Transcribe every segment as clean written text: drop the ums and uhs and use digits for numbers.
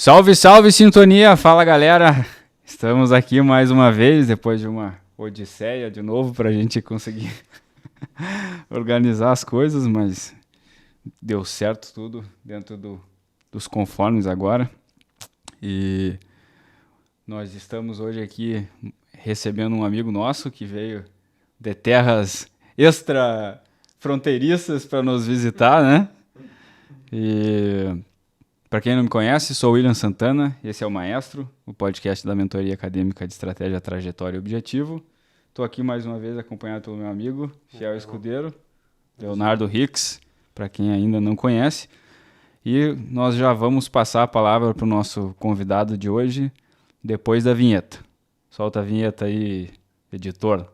Salve, salve, sintonia! Fala, galera! Estamos aqui mais uma vez, depois de uma odisseia de novo, para a gente conseguir organizar as coisas, mas deu certo tudo dentro dos conformes agora. E nós estamos hoje aqui recebendo um amigo nosso que veio de terras extra fronteiriças para nos visitar, né? E para quem não me conhece, sou o William Santana, esse é o Maestro, o podcast da Mentoria Acadêmica de Estratégia, Trajetória e Objetivo. Estou aqui mais uma vez acompanhado pelo meu amigo, fiel escudeiro, Leonardo Hicks, para quem ainda não conhece. E nós já vamos passar a palavra para o nosso convidado de hoje, depois da vinheta. Solta a vinheta aí, editor.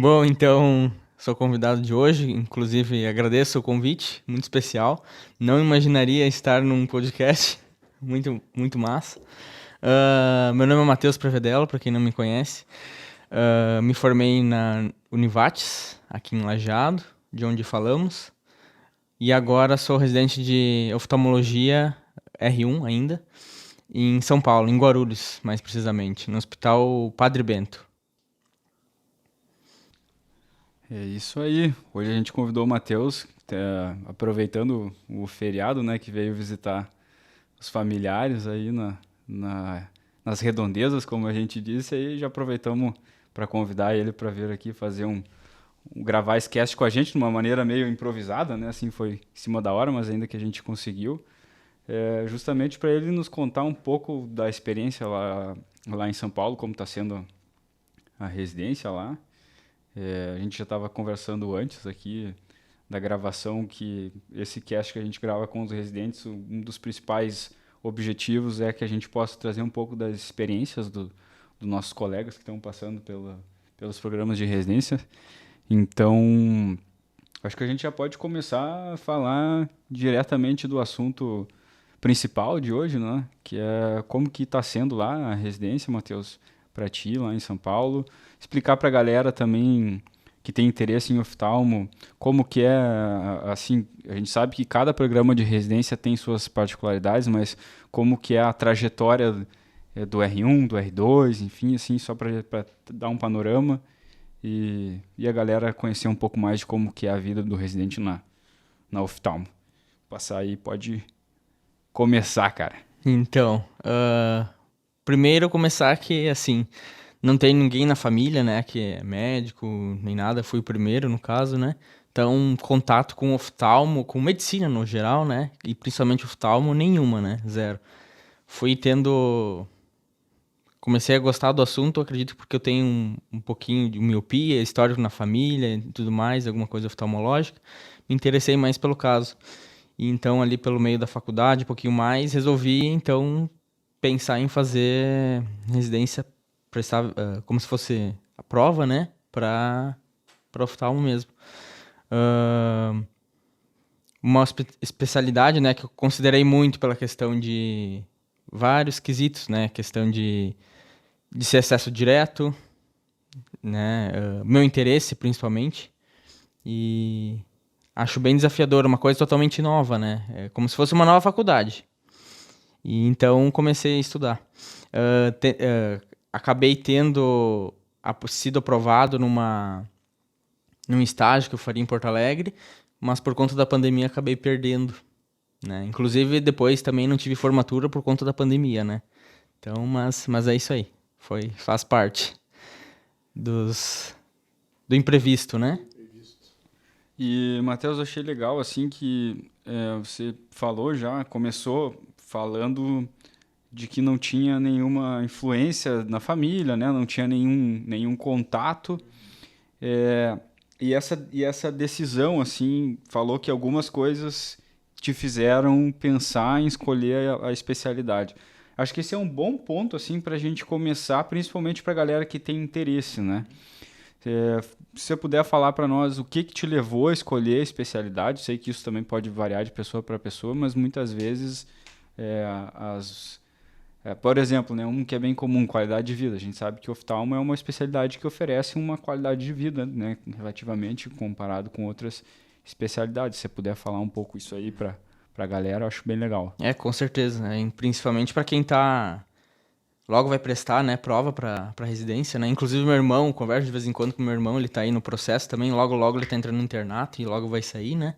Bom, então, sou convidado de hoje, inclusive agradeço o convite, muito especial. Não imaginaria estar num podcast, muito massa. Meu nome é Matheus Prevedelo, para quem não me conhece. Me formei na Univates, aqui em Lajeado, de onde falamos. E agora sou residente de oftalmologia R1 ainda, em São Paulo, em Guarulhos, mais precisamente, no Hospital Padre Bento. É isso aí. Hoje a gente convidou o Matheus, aproveitando o feriado, né, que veio visitar os familiares aí nas redondezas, como a gente disse, aí já aproveitamos para convidar ele para vir aqui fazer gravar esse cast com a gente de uma maneira meio improvisada, né? Assim, foi em cima da hora, mas ainda que a gente conseguiu. Justamente para ele nos contar um pouco da experiência lá em São Paulo, como está sendo a residência lá. A gente já estava conversando antes aqui da gravação que esse cast que a gente grava com os residentes, um dos principais objetivos é que a gente possa trazer um pouco das experiências dos nossos colegas que estão passando pelos programas de residência. Então, acho que a gente já pode começar a falar diretamente do assunto principal de hoje, né? Que é como que está sendo lá a residência, Matheus, para ti lá em São Paulo. Explicar para a galera também que tem interesse em oftalmo, como que é, assim, a gente sabe que cada programa de residência tem suas particularidades, mas como que é a trajetória do R1, do R2, enfim, assim, só para dar um panorama e a galera conhecer um pouco mais de como que é a vida do residente na oftalmo. Passar aí, pode começar, cara. Então, primeiro começar que, assim, não tem ninguém na família, né, que é médico, nem nada, fui o primeiro, no caso, né, então, contato com oftalmo, com medicina no geral, né, e principalmente oftalmo, nenhuma, né, zero. Comecei a gostar do assunto, acredito, porque eu tenho um pouquinho de miopia, histórico na família e tudo mais, alguma coisa oftalmológica, me interessei mais pelo caso. E então, ali pelo meio da faculdade, um pouquinho mais, resolvi, então, pensar em fazer residência, prestar, como se fosse a prova, né, para oftalmo mesmo. Uma especialidade, né, que eu considerei muito pela questão de vários quesitos, né, questão de ser acesso direto, né, meu interesse principalmente, e acho bem desafiador, uma coisa totalmente nova, né, é como se fosse uma nova faculdade. E então comecei a estudar. Acabei tendo sido aprovado num estágio que eu faria em Porto Alegre, mas por conta da pandemia acabei perdendo, né? Inclusive depois também não tive formatura por conta da pandemia, né? Então, mas é isso aí. Faz parte do imprevisto, né? E, Matheus, achei legal, assim, que você começou falando de que não tinha nenhuma influência na família, né? Não tinha nenhum contato. E essa decisão, assim, falou que algumas coisas te fizeram pensar em escolher a especialidade. Acho que esse é um bom ponto, assim, para a gente começar, principalmente para a galera que tem interesse, né? Se você puder falar para nós o que te levou a escolher a especialidade, sei que isso também pode variar de pessoa para pessoa, mas muitas vezes Por exemplo, né, um que é bem comum, qualidade de vida. A gente sabe que oftalmo é uma especialidade que oferece uma qualidade de vida, né, relativamente comparado com outras especialidades. Se você puder falar um pouco isso aí para a galera, eu acho bem legal. Com certeza, né? Principalmente para quem logo vai prestar, né, prova para residência, né? Inclusive meu irmão, converso de vez em quando com meu irmão, ele tá aí no processo também, logo ele tá entrando no internato e logo vai sair, né?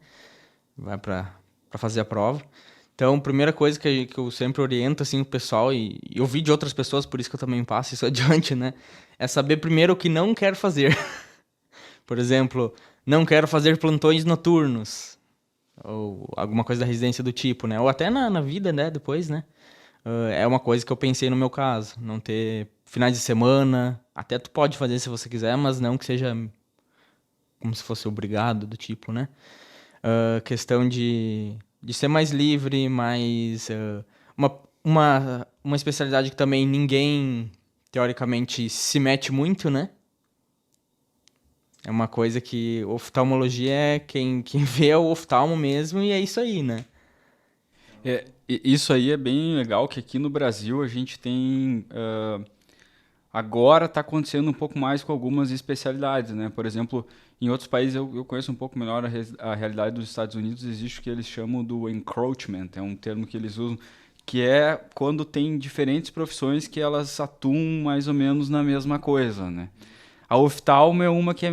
Vai para fazer a prova. Então, primeira coisa que eu sempre oriento, assim, o pessoal, e eu vi de outras pessoas, por isso que eu também passo isso adiante, né? É saber primeiro o que não quer fazer. Por exemplo, não quero fazer plantões noturnos, ou alguma coisa da residência do tipo, né? Ou até na vida, né, depois, né? É uma coisa que eu pensei no meu caso, não ter finais de semana, até tu pode fazer se você quiser, mas não que seja como se fosse obrigado, do tipo, né? Questão de ser mais livre, mais... uma especialidade que também ninguém, teoricamente, se mete muito, né? É uma coisa que oftalmologia é quem vê é o oftalmo mesmo e é isso aí, né? Isso aí é bem legal, que aqui no Brasil a gente tem... agora está acontecendo um pouco mais com algumas especialidades, né? Por exemplo, em outros países eu conheço um pouco melhor a realidade dos Estados Unidos. Existe o que eles chamam do encroachment, é um termo que eles usam, que é quando tem diferentes profissões que elas atuam mais ou menos na mesma coisa, né? A oftalmo é uma que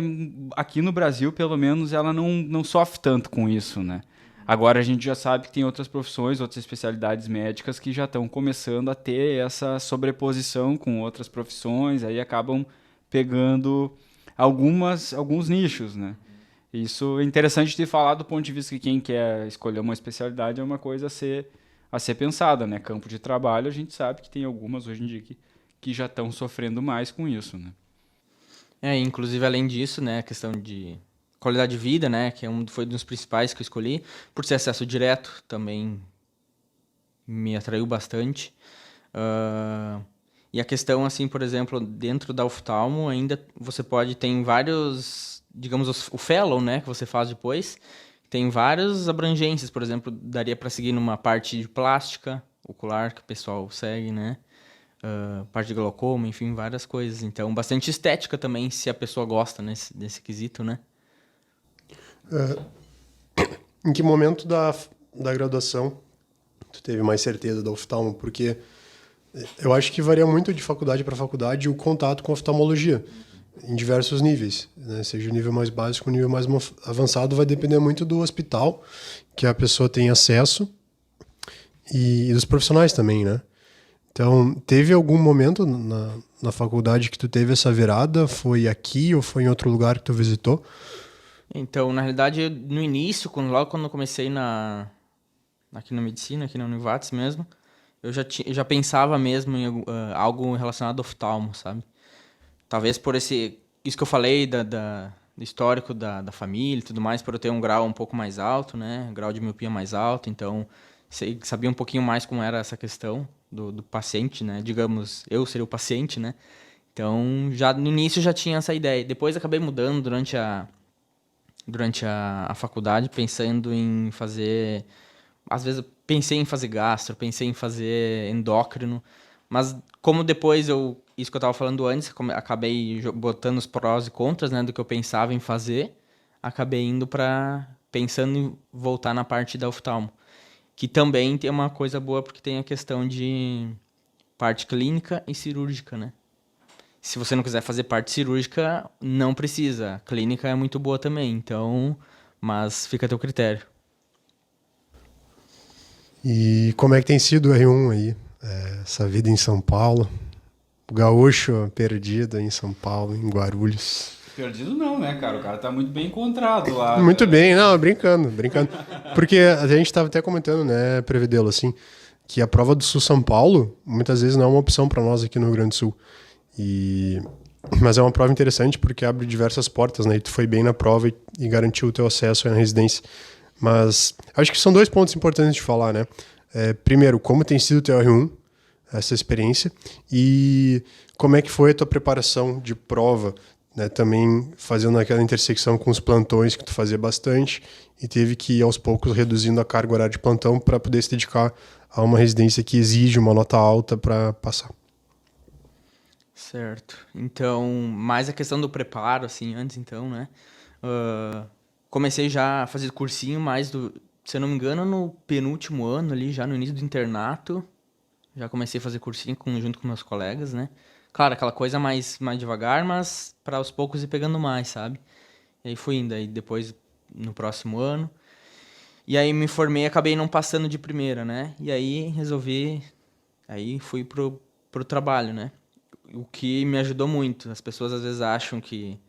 aqui no Brasil, pelo menos, ela não sofre tanto com isso, né? Agora a gente já sabe que tem outras profissões, outras especialidades médicas que já estão começando a ter essa sobreposição com outras profissões, aí acabam pegando alguns nichos, né? Isso é interessante de falar do ponto de vista que quem quer escolher uma especialidade é uma coisa a ser pensada, né? Campo de trabalho, a gente sabe que tem algumas hoje em dia que já estão sofrendo mais com isso, né? Inclusive, além disso, né, a questão de qualidade de vida, né, que foi um dos principais que eu escolhi, por ser acesso direto, também me atraiu bastante. E a questão, assim, por exemplo, dentro da oftalmo, ainda você tem vários, digamos, o fellow, né, que você faz depois, tem várias abrangências, por exemplo, daria para seguir numa parte de plástica ocular, que o pessoal segue, né, parte de glaucoma, enfim, várias coisas. Então, bastante estética também, se a pessoa gosta, né, desse quesito, né. Em que momento da graduação tu teve mais certeza da oftalmo? Porque eu acho que varia muito de faculdade para faculdade o contato com a oftalmologia, em diversos níveis, né? Seja o nível mais básico, o nível mais avançado, vai depender muito do hospital que a pessoa tem acesso e dos profissionais também, né? Então, teve algum momento na faculdade que tu teve essa virada? Foi aqui ou foi em outro lugar que tu visitou? Então, na realidade, no início, logo quando eu comecei aqui na medicina, aqui na Univates mesmo, eu já pensava mesmo em algo relacionado ao oftalmo, sabe? Talvez por isso que eu falei do histórico da família e tudo mais, por eu ter um grau um pouco mais alto, né? Grau de miopia mais alto, então sabia um pouquinho mais como era essa questão do paciente, né? Digamos, eu seria o paciente, né? Então, já no início já tinha essa ideia. Depois acabei mudando durante a faculdade, pensando em fazer... Às vezes eu pensei em fazer gastro, pensei em fazer endócrino, mas como depois isso que eu estava falando antes, acabei botando os prós e contras, né, do que eu pensava em fazer, acabei indo pensando em voltar na parte da oftalmo, que também tem uma coisa boa, porque tem a questão de parte clínica e cirúrgica, né? Se você não quiser fazer parte cirúrgica, não precisa. A clínica é muito boa também, então, mas fica a teu critério. E como é que tem sido o R1 aí? Essa vida em São Paulo? O gaúcho perdido em São Paulo, em Guarulhos. Perdido não, né, cara? O cara tá muito bem encontrado lá. Muito bem, não, brincando. Porque a gente estava até comentando, né, Prevedelo, assim, que a prova do Sul-São Paulo, muitas vezes não é uma opção para nós aqui no Rio Grande do Sul. Mas é uma prova interessante porque abre diversas portas, né? E tu foi bem na prova e garantiu o teu acesso à residência. Mas acho que são 2 pontos importantes de falar, né? Primeiro, como tem sido o teu R1, essa experiência, e como é que foi a tua preparação de prova né? Também fazendo aquela intersecção com os plantões que tu fazia bastante e teve que ir aos poucos reduzindo a carga horária de plantão para poder se dedicar a uma residência que exige uma nota alta para passar. Certo. Então, mais a questão do preparo, assim, antes, então, né? Comecei já a fazer cursinho se eu não me engano, no penúltimo ano ali, já no início do internato. Já comecei a fazer cursinho junto com meus colegas, né? Claro, aquela coisa mais devagar, mas para aos poucos ir pegando mais, sabe? E aí fui indo, aí depois no próximo ano. E aí me formei e acabei não passando de primeira, né? E aí aí fui pro trabalho, né? O que me ajudou muito. As pessoas às vezes acham que...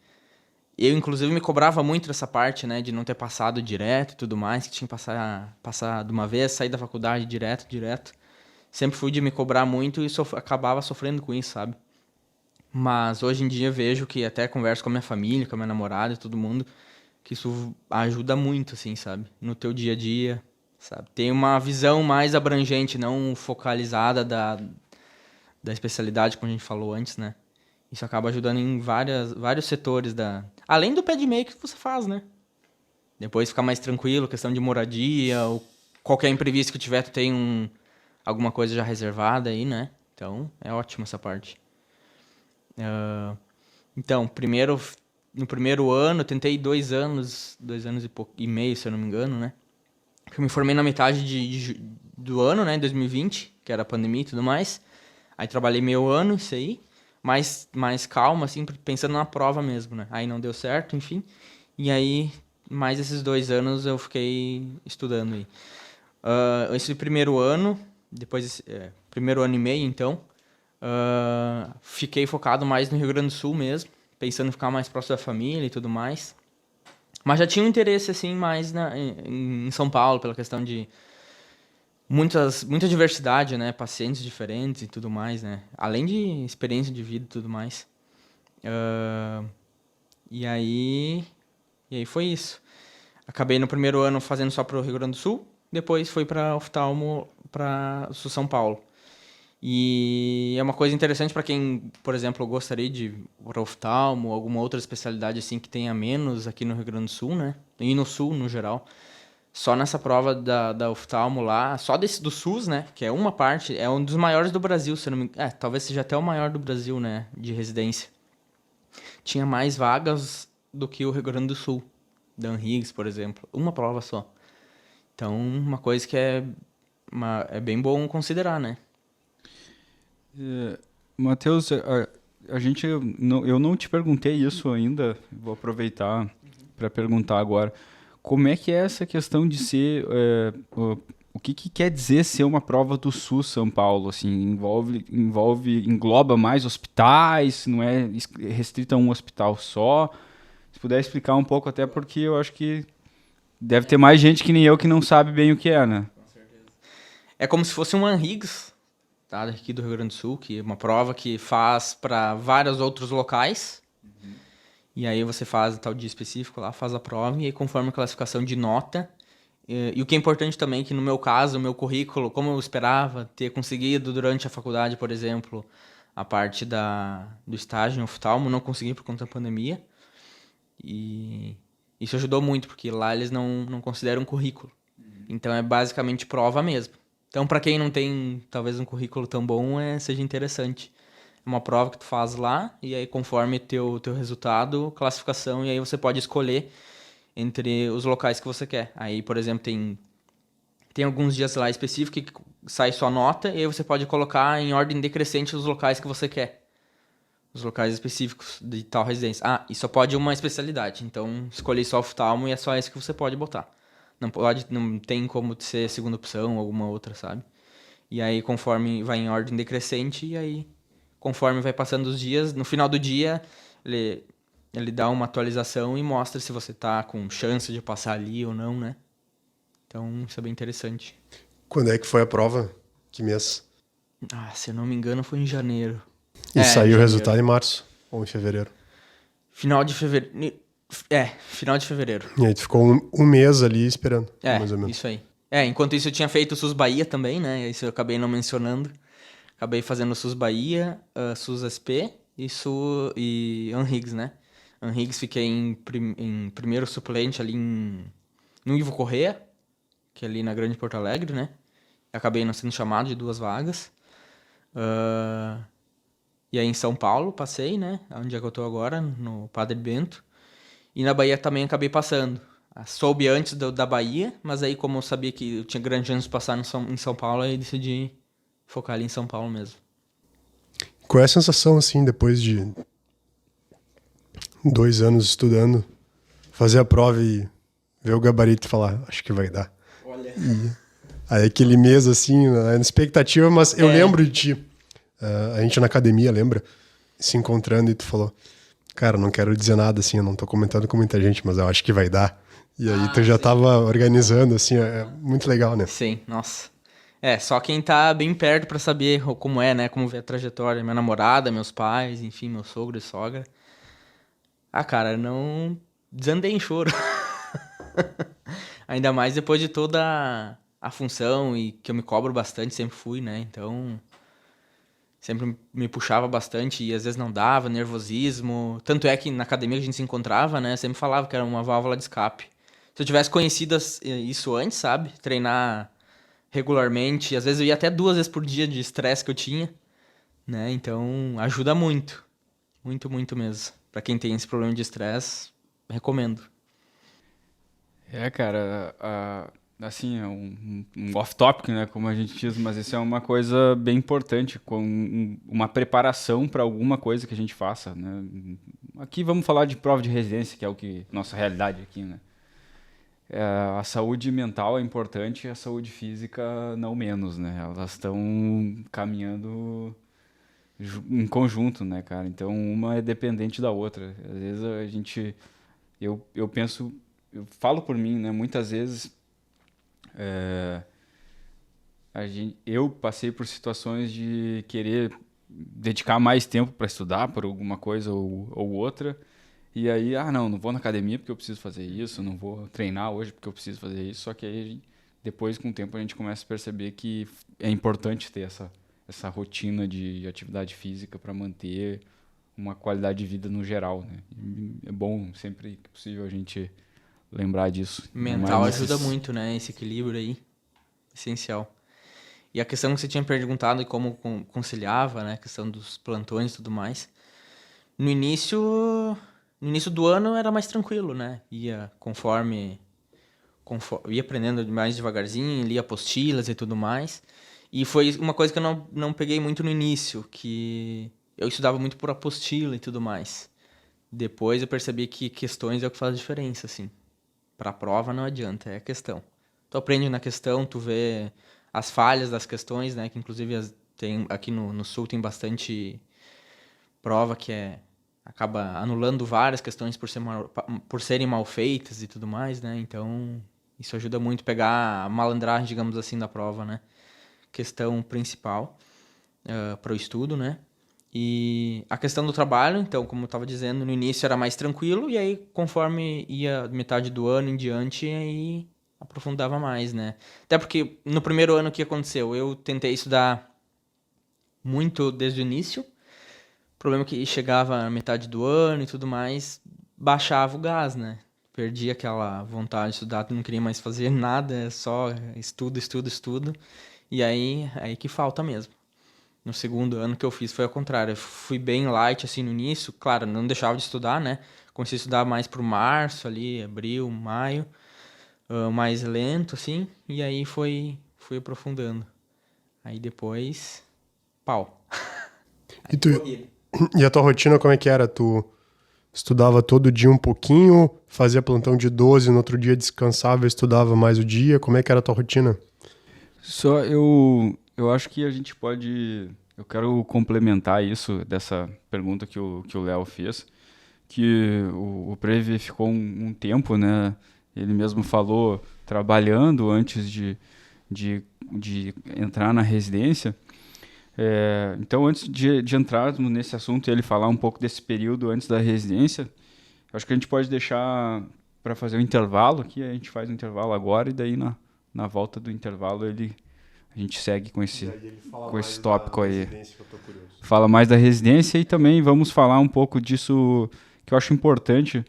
Eu, inclusive, me cobrava muito dessa parte, né? De não ter passado direto e tudo mais, que tinha que passar de uma vez, sair da faculdade direto. Sempre fui de me cobrar muito e acabava sofrendo com isso, sabe? Mas hoje em dia vejo que até converso com a minha família, com a minha namorada e todo mundo, que isso ajuda muito, assim, sabe? No teu dia a dia, sabe? Tem uma visão mais abrangente, não focalizada da especialidade, como a gente falou antes, né? Isso acaba ajudando em vários setores além do pé de meio que você faz, né? Depois fica mais tranquilo, questão de moradia, ou qualquer imprevisto que tiver, tu tem alguma coisa já reservada aí, né? Então, é ótimo essa parte. Então, no primeiro ano, eu tentei 2 anos e meio, se eu não me engano, né? Eu me formei na metade do ano, né, 2020, que era a pandemia e tudo mais. Aí trabalhei meio ano, isso aí, mais calma, assim, pensando na prova mesmo, né? Aí não deu certo, enfim. E aí, mais esses 2 anos eu fiquei estudando aí. Esse primeiro ano, primeiro ano e meio, então, fiquei focado mais no Rio Grande do Sul mesmo, pensando em ficar mais próximo da família e tudo mais. Mas já tinha um interesse, assim, mais em São Paulo, pela questão de muita diversidade, né? Pacientes diferentes e tudo mais, né? Além de experiência de vida e tudo mais. E aí foi isso. Acabei no primeiro ano fazendo só para o Rio Grande do Sul, depois fui para oftalmo para São Paulo. E é uma coisa interessante para quem, por exemplo, gostaria de ir para oftalmo, alguma outra especialidade assim que tenha menos aqui no Rio Grande do Sul, né? E no Sul, no geral. Só nessa prova da oftalmo lá, só do SUS, né? Que é uma parte, é um dos maiores do Brasil, se eu não me engano. Talvez seja até o maior do Brasil, né? De residência. Tinha mais vagas do que o Rio Grande do Sul. Dan Higgs, por exemplo. Uma prova só. Então, uma coisa que é bem bom considerar, né? Matheus, eu não te perguntei isso ainda, vou aproveitar para perguntar agora. Como é que é essa questão de ser... o que quer dizer ser uma prova do SUS São Paulo? Assim, engloba mais hospitais, não é restrita a um hospital só? Se puder explicar um pouco, até porque eu acho que deve ter mais gente que nem eu que não sabe bem o que é, né? Com certeza. É como se fosse um ANRIGS, tá? Aqui do Rio Grande do Sul, que é uma prova que faz para vários outros locais. E aí você faz tal dia específico lá, faz a prova, e aí conforme a classificação de nota. E o que é importante também, que no meu caso, o meu currículo, como eu esperava ter conseguido durante a faculdade, por exemplo, a parte do estágio em oftalmo, não consegui por conta da pandemia. E isso ajudou muito, porque lá eles não consideram currículo. Então é basicamente prova mesmo. Então, para quem não tem, talvez, um currículo tão bom, seja interessante. É uma prova que tu faz lá, e aí conforme teu resultado, classificação, e aí você pode escolher entre os locais que você quer. Aí, por exemplo, tem alguns dias lá específicos que sai sua nota, e aí você pode colocar em ordem decrescente os locais que você quer. Os locais específicos de tal residência. E só pode uma especialidade. Então, escolhi só oftalmo e é só esse que você pode botar. Não tem como ser segunda opção ou alguma outra, sabe? E aí, conforme vai em ordem decrescente, e aí, conforme vai passando os dias, no final do dia, ele dá uma atualização e mostra se você tá com chance de passar ali ou não, né? Então, isso é bem interessante. Quando é que foi a prova? Que mês? Se eu não me engano, foi em janeiro. E saiu o resultado em março ou em fevereiro? Final de fevereiro. Final de fevereiro. E aí tu ficou um mês ali esperando, mais ou menos. Isso aí. Enquanto isso eu tinha feito o SUS Bahia também, né? Isso eu acabei não mencionando. Acabei fazendo o SUS Bahia, SUS SP e ANRIGS, né? Henriques fiquei em primeiro suplente ali no Ivo Corrêa, que é ali na Grande Porto Alegre, né? Acabei não sendo chamado de 2 vagas. E aí em São Paulo passei, né? Onde é que eu tô agora, no Padre Bento. E na Bahia também acabei passando. Soube antes da Bahia, mas aí como eu sabia que eu tinha grande chance de passar em São Paulo, aí decidi focar ali em São Paulo mesmo. Qual é a sensação, assim, depois de 2 anos estudando, fazer a prova e ver o gabarito e falar, acho que vai dar? Olha. Aí aquele mês, assim, na expectativa, mas eu lembro de ti. A gente na academia, lembra? Se encontrando e tu falou, cara, não quero dizer nada, assim, eu não tô comentando com muita gente, mas eu acho que vai dar. E aí tu já tava organizando, assim, é muito legal, né? Sim, nossa. Só quem tá bem perto pra saber como é, né? Como ver a trajetória. Minha namorada, meus pais, enfim, meu sogro e sogra. Cara, não desandei em choro. Ainda mais depois de toda a função e que eu me cobro bastante, sempre fui, né? Então, sempre me puxava bastante e às vezes não dava, nervosismo. Tanto é que na academia que a gente se encontrava, né? Sempre falava que era uma válvula de escape. Se eu tivesse conhecido isso antes, sabe? Treinar regularmente. Às vezes eu ia até 2 vezes por dia de estresse que eu tinha, né? Então, ajuda muito. Muito, muito mesmo. Pra quem tem esse problema de estresse, recomendo. Cara, assim, é um off-topic, né, como a gente diz, mas isso é uma coisa bem importante, com uma preparação para alguma coisa que a gente faça, né? Aqui vamos falar de prova de residência, que é o que nossa realidade aqui, né? A saúde mental é importante e a saúde física não menos, né? Elas estão caminhando em conjunto, né, cara? Então uma é dependente da outra. Às vezes eu penso, eu falo por mim, né? Muitas vezes eu passei por situações de querer dedicar mais tempo para estudar por alguma coisa ou outra. E aí, não vou na academia porque eu preciso fazer isso, não vou treinar hoje porque eu preciso fazer isso. Só que aí, depois, com o tempo, a gente começa a perceber que é importante ter essa rotina de atividade física para manter uma qualidade de vida no geral, né? E é bom, sempre que possível, a gente lembrar disso. Mental ajuda muito, né? Esse equilíbrio aí, essencial. E a questão que você tinha perguntado e como conciliava, né? A questão dos plantões e tudo mais. No início do ano era mais tranquilo, né? Ia conforme ia aprendendo mais devagarzinho, lia apostilas e tudo mais. E foi uma coisa que eu não peguei muito no início, que eu estudava muito por apostila e tudo mais. Depois eu percebi que questões é o que faz diferença, assim. Pra prova não adianta, é a questão. Tu aprende na questão, tu vê as falhas das questões, né? Que inclusive aqui no Sul tem bastante prova que acaba anulando várias questões por serem mal feitas e tudo mais, né? Então, isso ajuda muito a pegar a malandragem, digamos assim, da prova, né? Questão principal para o estudo, né? E a questão do trabalho, então, como eu estava dizendo, no início era mais tranquilo, e aí, conforme ia metade do ano em diante, aí aprofundava mais, né? Até porque no primeiro ano o que aconteceu? Eu tentei estudar muito desde o início. O problema é que chegava na metade do ano e tudo mais, baixava o gás, né? Perdia aquela vontade de estudar, não queria mais fazer nada, é só estudo, estudo, estudo. E aí que falta mesmo. No segundo ano que eu fiz foi ao contrário. Eu fui bem light, assim, no início. Claro, não deixava de estudar, né? Comecei a estudar mais pro março ali, abril, maio. Mais lento, assim. E aí fui aprofundando. Aí depois, pau. E a tua rotina como é que era? Tu estudava todo dia um pouquinho, fazia plantão de 12, no outro dia descansava e estudava mais o dia? Como é que era a tua rotina? Só eu acho que a gente pode... Eu quero complementar isso, dessa pergunta que o Léo fez, que o Previ ficou um tempo, né? Ele mesmo falou, trabalhando antes de entrar na residência. Então, antes de entrarmos nesse assunto e ele falar um pouco desse período antes da residência, acho que a gente pode deixar para fazer um intervalo aqui. A gente faz um intervalo agora e daí na volta do intervalo a gente segue com esse tópico aí. Fala mais da residência e também vamos falar um pouco disso que eu acho importante,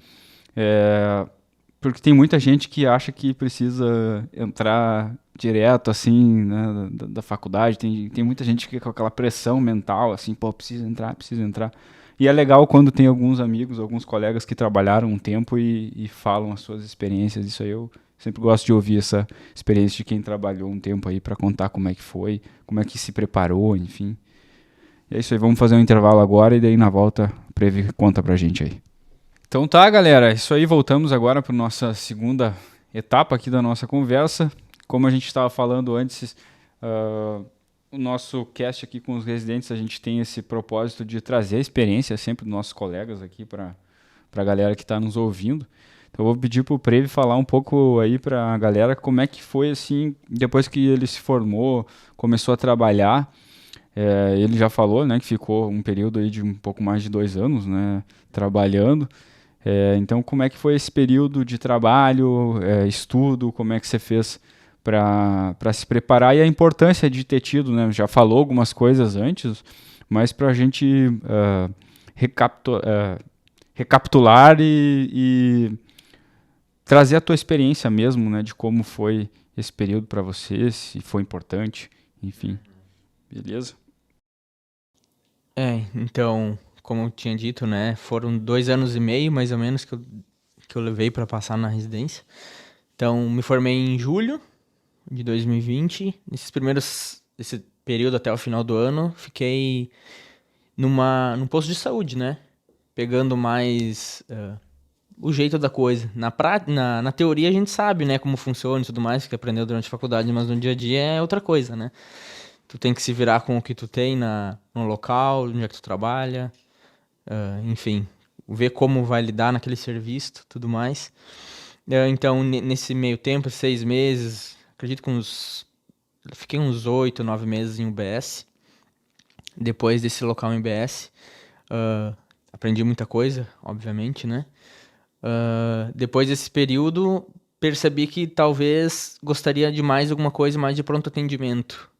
porque tem muita gente que acha que precisa entrar direto, assim, né, da faculdade. Tem muita gente que com aquela pressão mental, assim, pô, precisa entrar, precisa entrar. E é legal quando tem alguns amigos, alguns colegas que trabalharam um tempo e falam as suas experiências. Isso aí eu sempre gosto de ouvir essa experiência de quem trabalhou um tempo aí para contar como é que foi, como é que se preparou, enfim. E é isso aí, vamos fazer um intervalo agora e daí na volta o Previ conta pra gente aí. Então tá, galera, isso aí, voltamos agora para nossa segunda etapa aqui da nossa conversa. Como a gente estava falando antes, o nosso cast aqui com os residentes, a gente tem esse propósito de trazer a experiência sempre dos nossos colegas aqui para a galera que está nos ouvindo. Então eu vou pedir para o Previ falar um pouco aí para a galera como é que foi assim, depois que ele se formou, começou a trabalhar. Ele já falou, né, que ficou um período aí de um pouco mais de 2 anos, né, trabalhando. Então como é que foi esse período de trabalho, estudo, como é que você fez para se preparar e a importância de ter tido, né? Já falou algumas coisas antes, mas para a gente recapitular e trazer a tua experiência mesmo, né? De como foi esse período para você, se foi importante, enfim. Beleza? Então, como eu tinha dito, né? Foram 2 anos e meio, mais ou menos, que eu levei para passar na residência. Então, me formei em julho de 2020. Esse período até o final do ano, fiquei num posto de saúde, né? Pegando mais o jeito da coisa. Na teoria a gente sabe, né, como funciona e tudo mais, que aprendeu durante a faculdade, mas no dia a dia é outra coisa, né? Tu tem que se virar com o que tu tem no local, onde é que tu trabalha, enfim, ver como vai lidar naquele serviço, tudo mais. Então, nesse meio tempo, 6 meses, acredito que fiquei uns 8, 9 meses em UBS. Depois desse local em UBS, aprendi muita coisa, obviamente, né? Depois desse período, percebi que talvez gostaria de mais alguma coisa mais de pronto atendimento.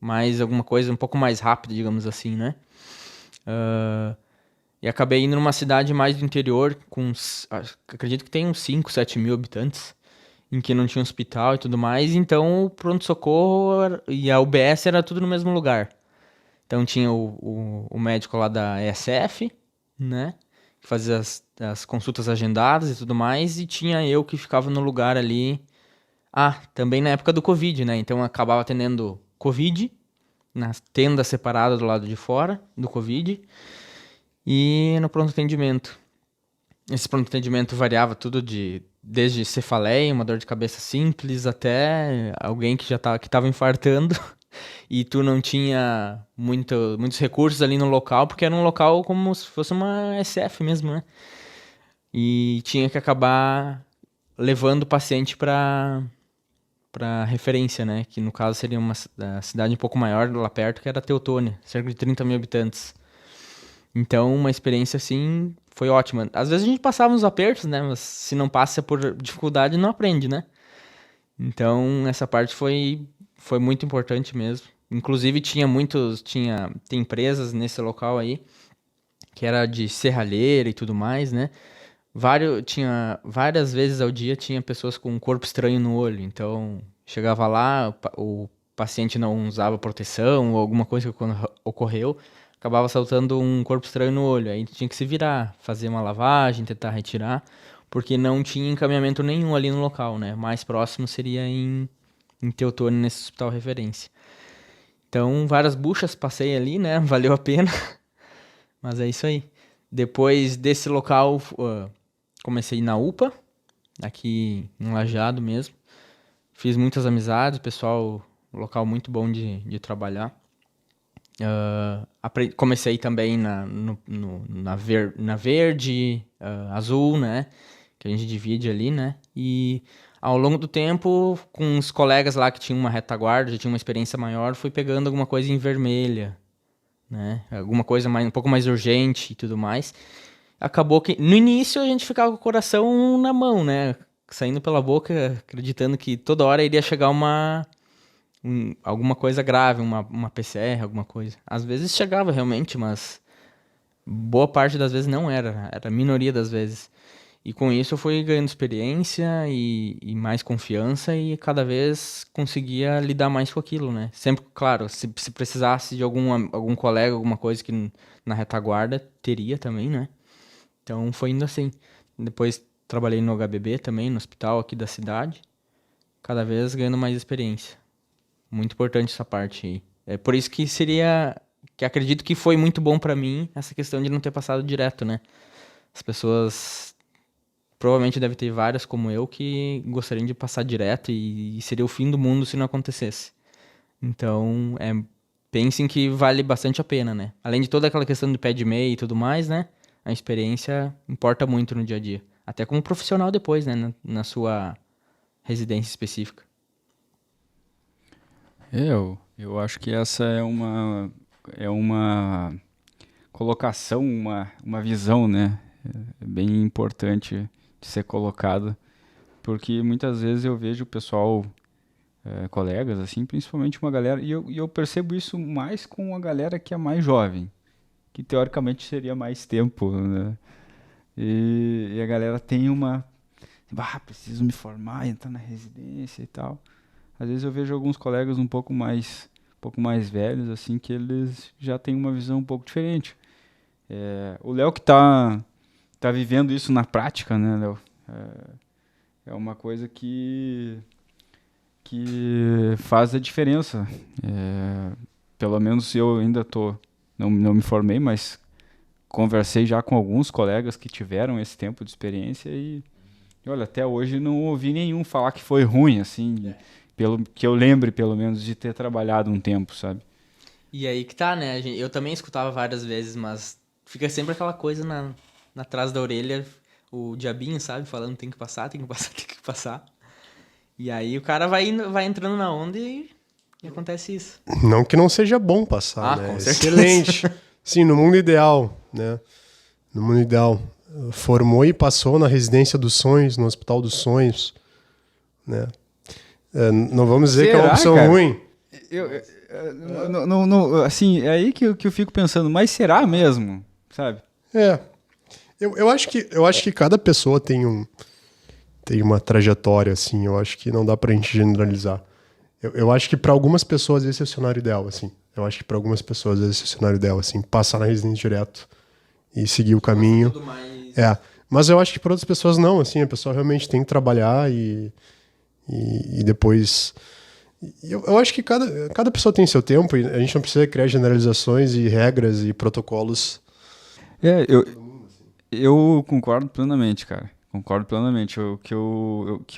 Mais alguma coisa um pouco mais rápida, digamos assim, né? E acabei indo numa cidade mais do interior, acredito que tem uns 5, 7 mil habitantes, em que não tinha hospital e tudo mais, então o pronto-socorro e a UBS era tudo no mesmo lugar. Então tinha o médico lá da ESF, né? Que fazia as consultas agendadas e tudo mais, e tinha eu que ficava no lugar ali. Também na época do Covid, né? Então eu acabava atendendo Covid, na tenda separada do lado de fora do Covid, e no pronto atendimento. Esse pronto atendimento variava tudo desde cefaleia, uma dor de cabeça simples, até alguém que estava infartando e tu não tinha muitos recursos ali no local, porque era um local como se fosse uma SF mesmo, né? E tinha que acabar levando o paciente para referência, né? Que no caso seria uma cidade um pouco maior lá perto, que era Teutônia, cerca de 30 mil habitantes. Então, uma experiência assim foi ótima. Às vezes a gente passava uns apertos, né? Mas se não passa por dificuldade, não aprende, né? Então, essa parte foi muito importante mesmo. Inclusive, tem empresas nesse local aí, que era de serralheira e tudo mais, né? Tinha várias vezes ao dia tinha pessoas com um corpo estranho no olho. Então, chegava lá, o paciente não usava proteção ou alguma coisa que ocorreu, acabava saltando um corpo estranho no olho. Aí tinha que se virar, fazer uma lavagem, tentar retirar, porque não tinha encaminhamento nenhum ali no local, né? Mais próximo seria em Teutônia, nesse hospital referência. Então, várias buchas passei ali, né? Valeu a pena. Mas é isso aí. Depois desse local, comecei na UPA, aqui em Lajeado mesmo. Fiz muitas amizades, local muito bom de trabalhar. Comecei também na verde, azul, né? Que a gente divide ali, né? E ao longo do tempo, com os colegas lá que tinham uma retaguarda, já tinham uma experiência maior, fui pegando alguma coisa em vermelha, né? Alguma coisa um pouco mais urgente e tudo mais. Acabou que no início a gente ficava com o coração na mão, né? Saindo pela boca, acreditando que toda hora iria chegar alguma coisa grave, uma PCR, alguma coisa. Às vezes chegava realmente, mas boa parte das vezes não era a minoria das vezes. E com isso eu fui ganhando experiência e mais confiança e cada vez conseguia lidar mais com aquilo, né? Sempre, claro, se precisasse de algum colega, alguma coisa que na retaguarda, teria também, né? Então foi indo assim. Depois trabalhei no HBB também, no hospital aqui da cidade. Cada vez ganhando mais experiência. Muito importante essa parte aí. É por isso que acredito que foi muito bom pra mim essa questão de não ter passado direto, né? As pessoas provavelmente deve ter várias como eu que gostariam de passar direto e seria o fim do mundo se não acontecesse. Então, pensem que vale bastante a pena, né? Além de toda aquela questão do pé de meia e tudo mais, né? A experiência importa muito no dia a dia. Até como profissional depois, né? Na sua residência específica. Eu acho que essa é uma colocação, uma visão, né? É bem importante de ser colocada, porque muitas vezes eu vejo o pessoal, colegas, assim, principalmente uma galera, e eu percebo isso mais com a galera que é mais jovem, que teoricamente seria mais tempo, né? E a galera tem preciso me formar, entrar na residência e tal. Às vezes eu vejo alguns colegas um pouco mais velhos, assim, que eles já têm uma visão um pouco diferente. O Léo que tá vivendo isso na prática, né, Léo? É uma coisa que faz a diferença. Pelo menos eu ainda não me formei, mas conversei já com alguns colegas que tiveram esse tempo de experiência e olha, até hoje não ouvi nenhum falar que foi ruim, assim, pelo que eu lembre, pelo menos, de ter trabalhado um tempo, sabe? E aí que tá, né? Eu também escutava várias vezes, mas fica sempre aquela coisa na trás da orelha, o diabinho, sabe? Falando tem que passar, tem que passar, tem que passar. E aí o cara vai entrando na onda e acontece isso. Não que não seja bom passar, né? Com certeza. Excelente. Sim, no mundo ideal, né? No mundo ideal. Formou e passou na residência dos sonhos, no hospital dos sonhos, né? Não vamos dizer que é uma opção cara? ruim. Assim, é aí que eu fico pensando, mas será mesmo, sabe? Eu acho que cada pessoa tem uma trajetória, assim. Eu acho que não dá pra gente generalizar. Eu acho que para algumas pessoas esse é o cenário ideal, assim. Eu acho que para algumas pessoas esse é o cenário ideal, assim. Passar na residência direto e seguir o caminho. Tudo mais... Mas eu acho que para outras pessoas não, assim. A pessoa realmente tem que trabalhar e depois... Eu acho que cada pessoa tem seu tempo e a gente não precisa criar generalizações e regras e protocolos. Eu concordo plenamente, cara. Concordo plenamente. O que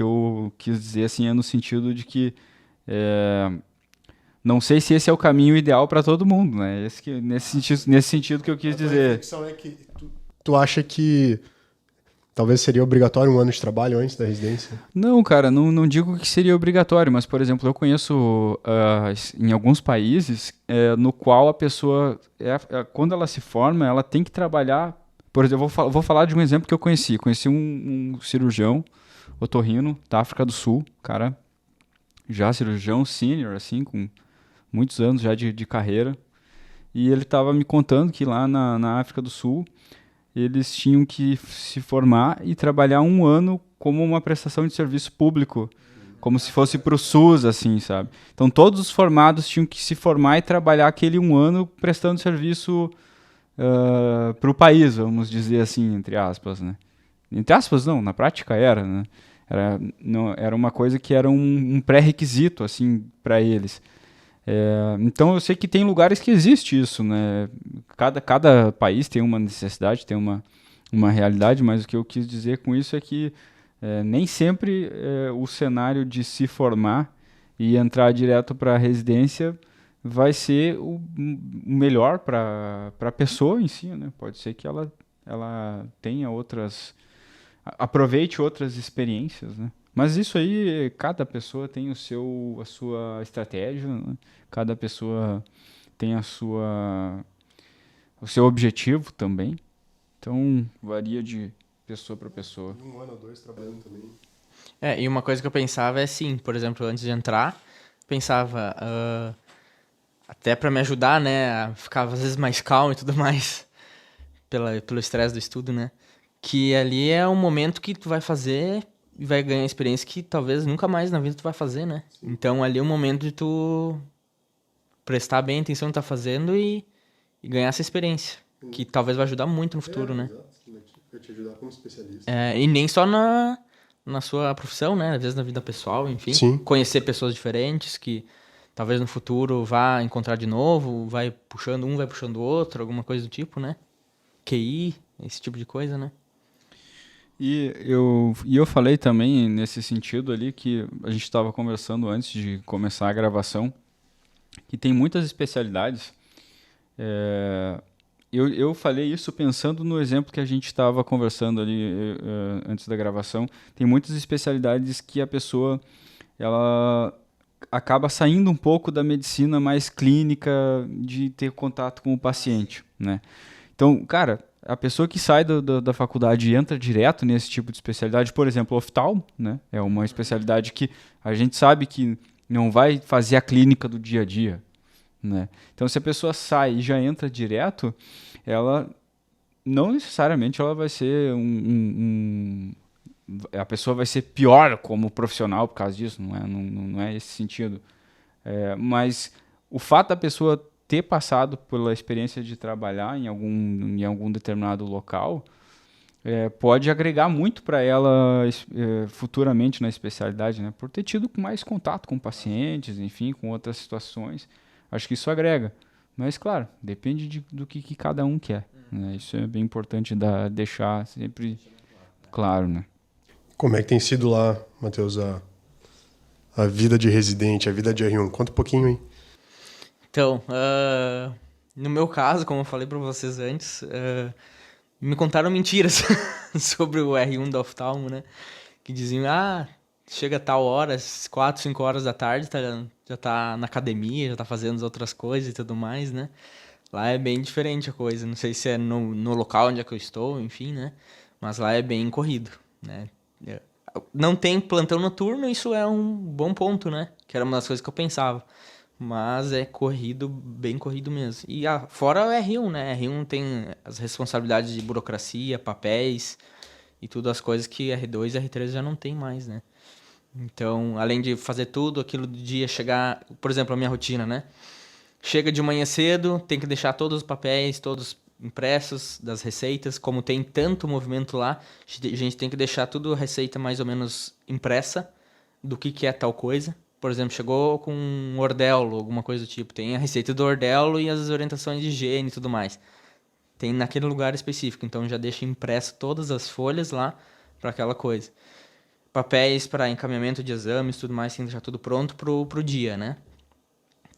eu quis dizer, assim, é no sentido de que não sei se esse é o caminho ideal para todo mundo, né? Nesse sentido que eu quis dizer. A reflexão é que tu acha que talvez seria obrigatório um ano de trabalho antes da residência? Não, cara, não digo que seria obrigatório, mas, por exemplo, eu conheço em alguns países no qual a pessoa, quando ela se forma, ela tem que trabalhar. Por exemplo, eu vou falar de um exemplo que eu conheci. Conheci um cirurgião otorrino da África do Sul, cara, já cirurgião sênior, assim, com muitos anos já de carreira. E ele estava me contando que lá na África do Sul, eles tinham que se formar e trabalhar um ano como uma prestação de serviço público, como se fosse para o SUS, assim, sabe? Então, todos os formados tinham que se formar e trabalhar aquele um ano prestando serviço para o país, vamos dizer assim, entre aspas, né? Entre aspas, não, na prática era, né? Era uma coisa que era um pré-requisito, assim, para eles. Então eu sei que tem lugares que existe isso, né? Cada país tem uma necessidade, tem uma realidade, mas o que eu quis dizer com isso é que nem sempre o cenário de se formar e entrar direto para a residência vai ser o melhor para a pessoa em si, né? Pode ser que ela tenha aproveite outras experiências, né? Mas isso aí, cada pessoa tem a sua estratégia, né? Cada pessoa tem o seu objetivo também. Então, varia de pessoa para pessoa. Um ano ou dois trabalhando também. E uma coisa que eu pensava é assim, por exemplo, antes de entrar, pensava, até para me ajudar, né, a ficar às vezes mais calmo e tudo mais, pelo estresse do estudo, né? Que ali é um momento que tu vai fazer e vai ganhar experiência que talvez nunca mais na vida tu vai fazer, né? Então ali é um momento de tu prestar bem atenção no que tá fazendo e ganhar essa experiência, que talvez vai ajudar muito no futuro, né? Exato. Vai te ajudar como especialista. E nem só na sua profissão, né? Às vezes na vida pessoal, enfim. Sim. Conhecer pessoas diferentes que talvez no futuro vá encontrar de novo, vai puxando o outro, alguma coisa do tipo, né? QI, esse tipo de coisa, né? E eu falei também nesse sentido ali que a gente estava conversando antes de começar a gravação, que tem muitas especialidades. Eu falei isso pensando no exemplo que a gente estava conversando ali antes da gravação. Tem muitas especialidades que a pessoa ela acaba saindo um pouco da medicina mais clínica, de ter contato com o paciente, né? Então, cara, a pessoa que sai da faculdade e entra direto nesse tipo de especialidade, por exemplo, oftalmo, né? É uma especialidade que a gente sabe que não vai fazer a clínica do dia a dia, né? Então, se a pessoa sai e já entra direto, ela não necessariamente ela vai ser a pessoa vai ser pior como profissional por causa disso, não é esse sentido. Mas o fato da pessoa ter passado pela experiência de trabalhar em algum determinado local pode agregar muito para ela futuramente na especialidade, né? Por ter tido mais contato com pacientes, enfim, com outras situações. Acho que isso agrega. Mas, claro, depende do que cada um quer, né? Isso é bem importante deixar sempre claro, né? Como é que tem sido lá, Matheus, a vida de residente, a vida de R1? Conta um pouquinho, hein? Então, no meu caso, como eu falei para vocês antes, me contaram mentiras sobre o R1 da oftalmo, né? Que diziam, chega a tal hora, 4, 5 horas da tarde, já tá na academia, já tá fazendo as outras coisas e tudo mais, né? Lá é bem diferente a coisa. Não sei se é no local onde é que eu estou, enfim, né? Mas lá é bem corrido, né? Não tem plantão noturno, isso é um bom ponto, né? Que era uma das coisas que eu pensava. Mas é corrido, bem corrido mesmo. E fora o R1, né? R1 tem as responsabilidades de burocracia, papéis e tudo as coisas que R2 e R3 já não tem mais, né? Então, além de fazer tudo aquilo do dia, chegar... Por exemplo, a minha rotina, né? Chega de manhã cedo, tem que deixar todos os papéis, todos impressos das receitas. Como tem tanto movimento lá, a gente tem que deixar tudo a receita mais ou menos impressa do que é tal coisa. Por exemplo, chegou com um ordelo, alguma coisa do tipo. Tem a receita do ordelo e as orientações de higiene e tudo mais. Tem naquele lugar específico. Então já deixa impresso todas as folhas lá para aquela coisa. Papéis para encaminhamento de exames e tudo mais, tem que deixar tudo pronto pro dia, né?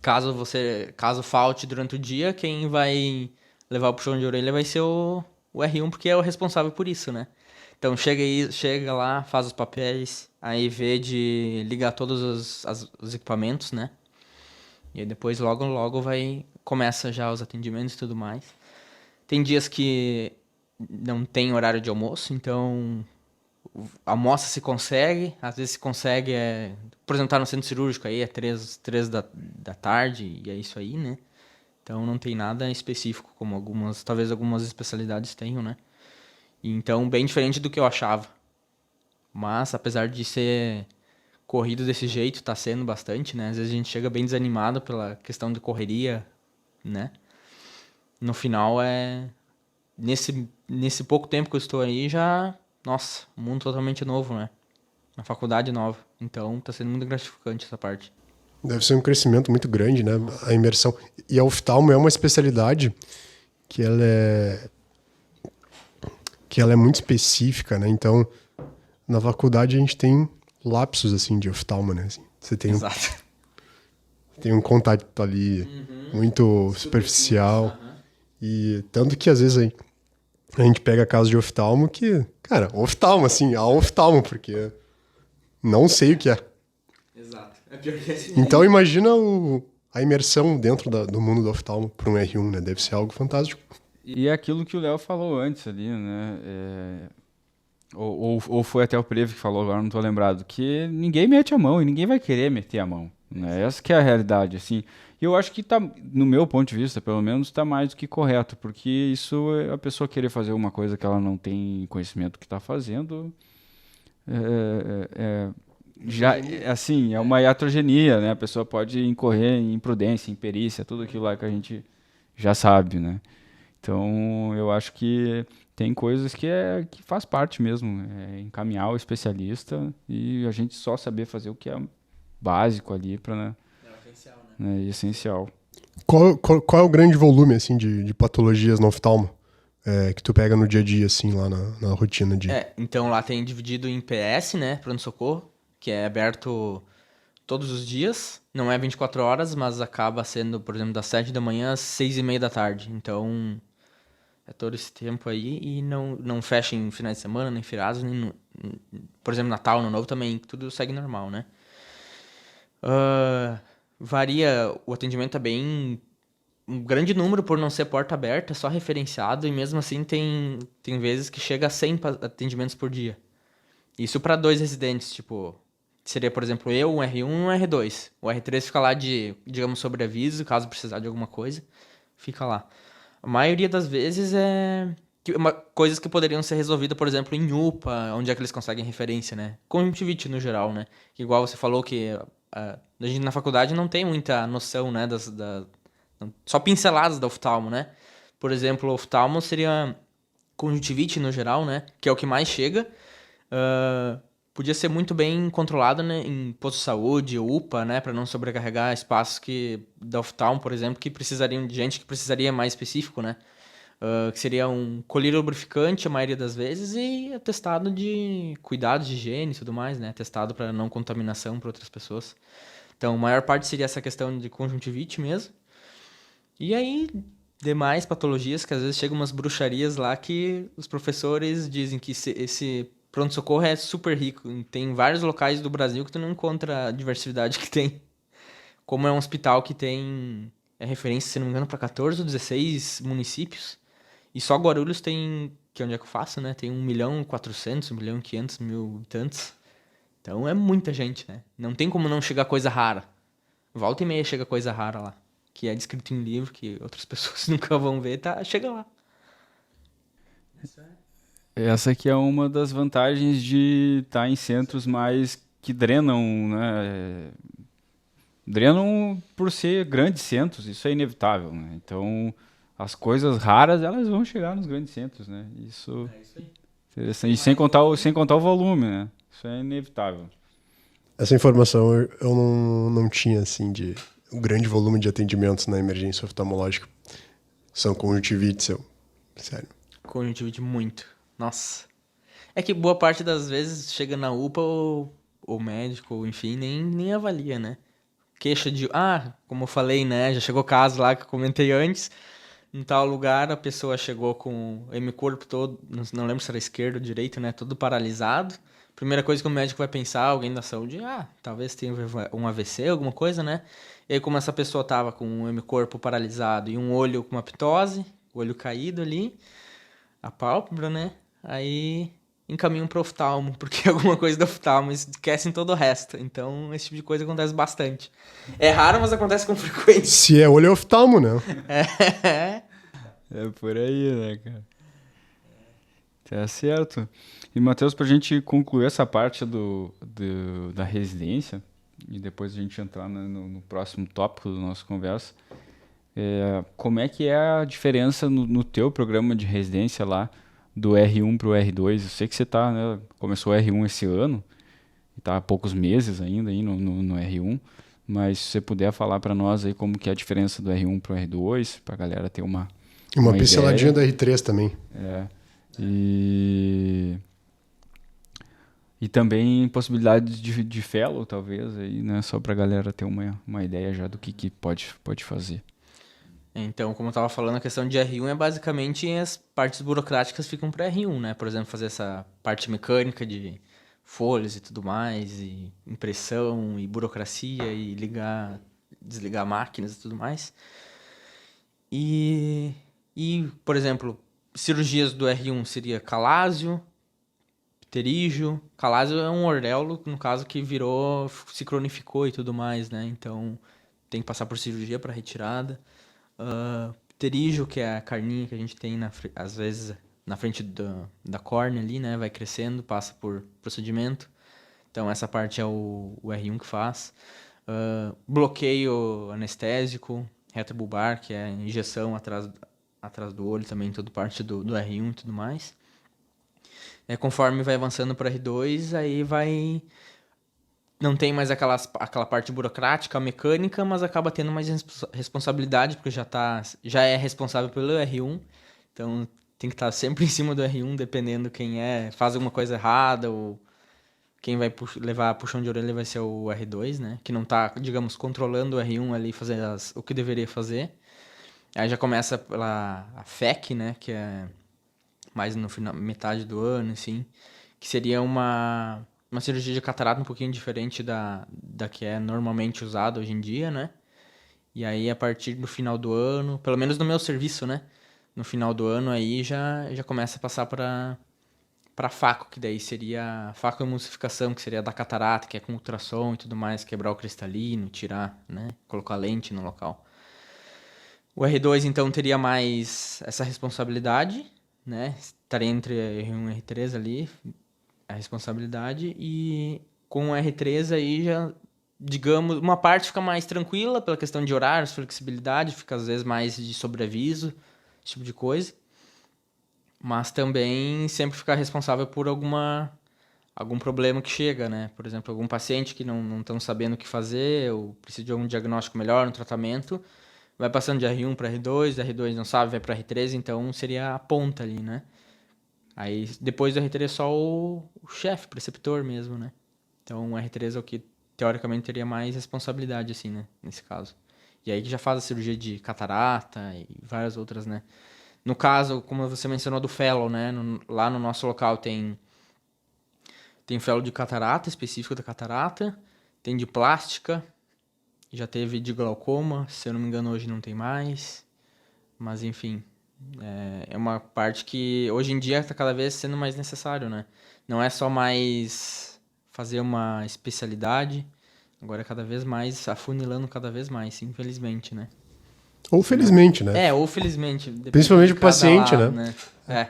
Caso falte durante o dia, quem vai levar o puxão de orelha vai ser o R1, porque é o responsável por isso, né? Então chega lá, faz os papéis, aí vê de ligar todos os equipamentos, né? E aí depois logo começa já os atendimentos e tudo mais. Tem dias que não tem horário de almoço, então almoça se consegue, às vezes se consegue, por exemplo, tá no centro cirúrgico aí, é 3 da tarde, e é isso aí, né? Então não tem nada específico, como talvez algumas especialidades tenham, né? Então, bem diferente do que eu achava. Mas, apesar de ser corrido desse jeito, tá sendo bastante, né? Às vezes a gente chega bem desanimado pela questão de correria, né? No final, nesse pouco tempo que eu estou aí, nossa, um mundo totalmente novo, né? Uma faculdade nova. Então, tá sendo muito gratificante essa parte. Deve ser um crescimento muito grande, né? A imersão. E a oftalmo é uma especialidade que ela é muito específica, né? Então, na faculdade a gente tem lapsos, assim, de oftalmo, né? Assim, você tem Exato. Tem um contato ali muito superficial. E tanto que, às vezes, a gente pega casos de oftalmo que... Cara, oftalmo, assim, a oftalmo, porque não sei o que é. Exato. É pior que assim. Então, imagina a imersão dentro do mundo do oftalmo para um R1, né? Deve ser algo fantástico. E é aquilo que o Léo falou antes ali, né? Ou foi até o Prevo que falou, agora não estou lembrado, que ninguém mete a mão e ninguém vai querer meter a mão, Né? Essa que é a realidade, assim. E eu acho que tá, no meu ponto de vista, pelo menos, está mais do que correto, porque isso é a pessoa querer fazer uma coisa que ela não tem conhecimento que está fazendo, é, já, assim, é uma iatrogenia, né? A pessoa pode incorrer em imprudência, imperícia, tudo aquilo lá que a gente já sabe, né? Então, eu acho que tem coisas que faz parte mesmo, é encaminhar o especialista e a gente só saber fazer o que é básico ali para, né, essencial. Qual é o grande volume, assim, de patologias no oftalmo que tu pega no dia a dia, assim, lá na rotina de... Então lá tem dividido em PS, né, pronto-socorro, que é aberto todos os dias, não é 24 horas, mas acaba sendo, por exemplo, das 7 da manhã às 6:30 da tarde. Então, é todo esse tempo aí e não fecha em finais de semana, nem feriados, por exemplo, Natal, Ano Novo também, tudo segue normal, né? Varia, o atendimento é bem... Um grande número por não ser porta aberta, só referenciado, e mesmo assim tem vezes que chega a 100 atendimentos por dia. Isso para 2 residentes, tipo... Seria, por exemplo, eu, um R1 e um R2. O R3 fica lá de, digamos, sobreaviso, caso precisar de alguma coisa, fica lá. A maioria das vezes coisas que poderiam ser resolvidas, por exemplo, em UPA, onde é que eles conseguem referência, né? Conjuntivite no geral, né? Que igual você falou que a gente na faculdade não tem muita noção, né? Só pinceladas da oftalmo, né? Por exemplo, oftalmo seria conjuntivite no geral, né? Que é o que mais chega. Podia ser muito bem controlado, né, em posto de saúde, UPA, né, para não sobrecarregar espaços da oftalmo, por exemplo, que precisariam de gente que precisaria mais específico, né, que seria um colírio lubrificante a maioria das vezes e atestado de cuidados de higiene e tudo mais, né, atestado para não contaminação para outras pessoas. Então, a maior parte seria essa questão de conjuntivite mesmo. E aí, demais patologias, que às vezes chegam umas bruxarias lá que os professores dizem que esse pronto-socorro é super rico. Tem vários locais do Brasil que tu não encontra a diversidade que tem. Como é um hospital que tem referência, se não me engano, para 14 ou 16 municípios. E só Guarulhos tem, que é onde é que eu faço, né? Tem 1.400.000, 1.500.000 habitantes. Então é muita gente, né? Não tem como não chegar coisa rara. Volta e meia chega coisa rara lá. Que é descrito em livro, que outras pessoas nunca vão ver, chega lá. Essa aqui é uma das vantagens de estar em centros mais que drenam, né? Drenam por ser grandes centros, isso é inevitável, né? Então, as coisas raras, elas vão chegar nos grandes centros, né? Isso é interessante. E sem contar o volume, né? Isso é inevitável. Essa informação eu não tinha, assim, de um grande volume de atendimentos na emergência oftalmológica. São conjuntivites, sério. Conjuntivite muito. Nossa. É que boa parte das vezes chega na UPA ou médico, ou enfim, nem avalia, né? Queixa de... como eu falei, né? Já chegou caso lá que eu comentei antes. Em tal lugar, a pessoa chegou com o hemicorpo todo, não lembro se era esquerdo ou direito, né? Todo paralisado. Primeira coisa que o médico vai pensar, alguém da saúde, talvez tenha um AVC, alguma coisa, né? E aí, como essa pessoa tava com o hemicorpo paralisado e um olho com uma ptose, o olho caído ali, a pálpebra, né? Aí encaminham para oftalmo, porque alguma coisa do oftalmo esquecem todo o resto. Então, esse tipo de coisa acontece bastante. É raro, mas acontece com frequência. Se é olho, é oftalmo, né? É por aí, né, cara? Tá certo. E, Matheus, pra gente concluir essa parte da residência, e depois a gente entrar no próximo tópico da nossa conversa, como é que é a diferença no teu programa de residência lá, do R1 pro R2? Eu sei que você né, começou o R1 esse ano, e tá há poucos meses ainda aí no R1, mas se você puder falar para nós aí como que é a diferença do R1 pro R2, pra galera ter uma pinceladinha ideia. da R3 também. E também possibilidades de fellow, talvez, aí, né? Só pra galera ter uma ideia já do que pode fazer. Então, como eu estava falando, a questão de R1 é basicamente as partes burocráticas ficam para R1, né? Por exemplo, fazer essa parte mecânica de folhas e tudo mais, e impressão, e burocracia, e desligar máquinas e tudo mais. E por exemplo, cirurgias do R1 seria calásio, Pterígio. Calásio é um ordelo, no caso, que virou, se cronificou e tudo mais, né? Então, tem que passar por cirurgia para retirada. Pterígio, que é a carninha que a gente tem, às vezes, na frente da córnea ali, né? Vai crescendo, passa por procedimento. Então, essa parte é o R1 que faz. Bloqueio anestésico, retrobulbar, que é injeção atrás do olho também, toda parte do R1 e tudo mais. Conforme vai avançando para R2, aí vai... Não tem mais aquela parte burocrática, mecânica, mas acaba tendo mais responsabilidade, porque já é responsável pelo R1. Então, tem que estar sempre em cima do R1, dependendo quem faz alguma coisa errada, ou quem vai levar puxão de orelha vai ser o R2, né? Que não está, digamos, controlando o R1 ali, fazer o que deveria fazer. Aí já começa a FEC, né? Que é mais no final, metade do ano, assim. Que seria uma cirurgia de catarata um pouquinho diferente da que é normalmente usada hoje em dia, né? E aí, a partir do final do ano, pelo menos no meu serviço, né? No final do ano, aí já começa a passar para faco, que daí seria facoemulsificação, que seria da catarata, que é com ultrassom e tudo mais, quebrar o cristalino, tirar, né? Colocar lente no local. O R2, então, teria mais essa responsabilidade, né? Estaria entre R1 e R3 ali, a responsabilidade. E com o R3 aí já, digamos, uma parte fica mais tranquila pela questão de horários, flexibilidade, fica às vezes mais de sobreaviso, esse tipo de coisa. Mas também sempre ficar responsável por algum problema que chega, né? Por exemplo, algum paciente que não estão sabendo o que fazer, ou precisa de algum diagnóstico melhor, um tratamento, vai passando de R1 para R2, R2 não sabe, vai para R3, então seria a ponta ali, né? Aí depois do R3 é só o chefe, preceptor mesmo, né? Então o R3 é o que teoricamente teria mais responsabilidade, assim, né? Nesse caso. E aí que já faz a cirurgia de catarata e várias outras, né? No caso, como você mencionou do fellow, né? Lá no nosso local tem fellow de catarata, específico da catarata, tem de plástica, já teve de glaucoma, se eu não me engano hoje não tem mais, mas enfim, é uma parte que hoje em dia está cada vez sendo mais necessário, né? Não é só mais fazer uma especialidade, agora é cada vez mais, afunilando cada vez mais, infelizmente, né? Ou felizmente, né? Ou felizmente. Principalmente o paciente, lado, né? É.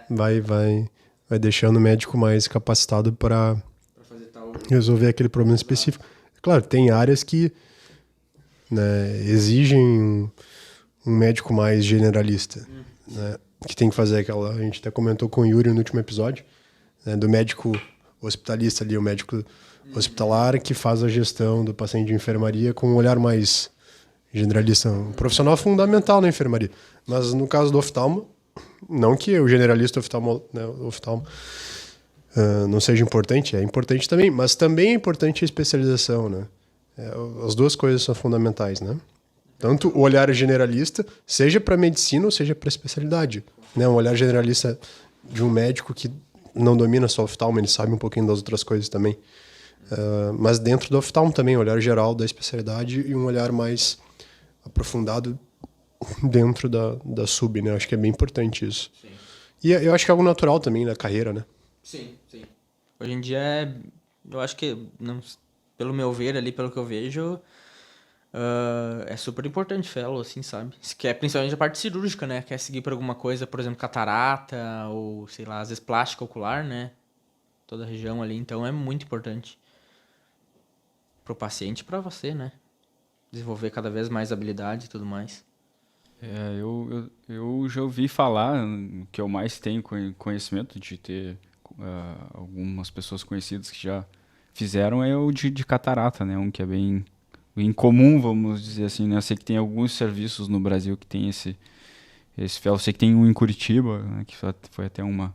Vai deixando o médico mais capacitado para fazer tal... resolver aquele problema específico. Claro, tem áreas que, né, exigem um médico mais generalista, né? Que tem que fazer aquela... A gente até comentou com o Yuri no último episódio, né, do médico hospitalista ali, o médico hospitalar que faz a gestão do paciente de enfermaria com um olhar mais generalista, um profissional fundamental na enfermaria. Mas no caso do oftalmo, não que o generalista oftalmo não seja importante, é importante também, mas também é importante a especialização, né? As duas coisas são fundamentais, né? Tanto o olhar generalista, seja para medicina ou seja para especialidade, né? Um olhar generalista de um médico que não domina só o oftalmo, ele sabe um pouquinho das outras coisas também. Mas dentro do oftalmo também, um olhar geral da especialidade e um olhar mais aprofundado dentro da sub, né? Eu acho que é bem importante isso. Sim. E eu acho que é algo natural também na carreira, né? Sim. Hoje em dia, eu acho que, pelo meu ver ali, pelo que eu vejo, é super importante fellow, assim, sabe? Se quer, principalmente a parte cirúrgica, né? Quer seguir por alguma coisa, por exemplo, catarata, ou, sei lá, às vezes plástica ocular, né? Toda a região ali, então é muito importante pro paciente e pra você, né? Desenvolver cada vez mais habilidade e tudo mais. Eu já ouvi falar, que eu mais tenho conhecimento de ter algumas pessoas conhecidas que já fizeram, é o de catarata, né? Um que é bem incomum, vamos dizer assim, né? Eu sei que tem alguns serviços no Brasil que tem esse fel. Eu sei que tem um em Curitiba, né? Que foi até uma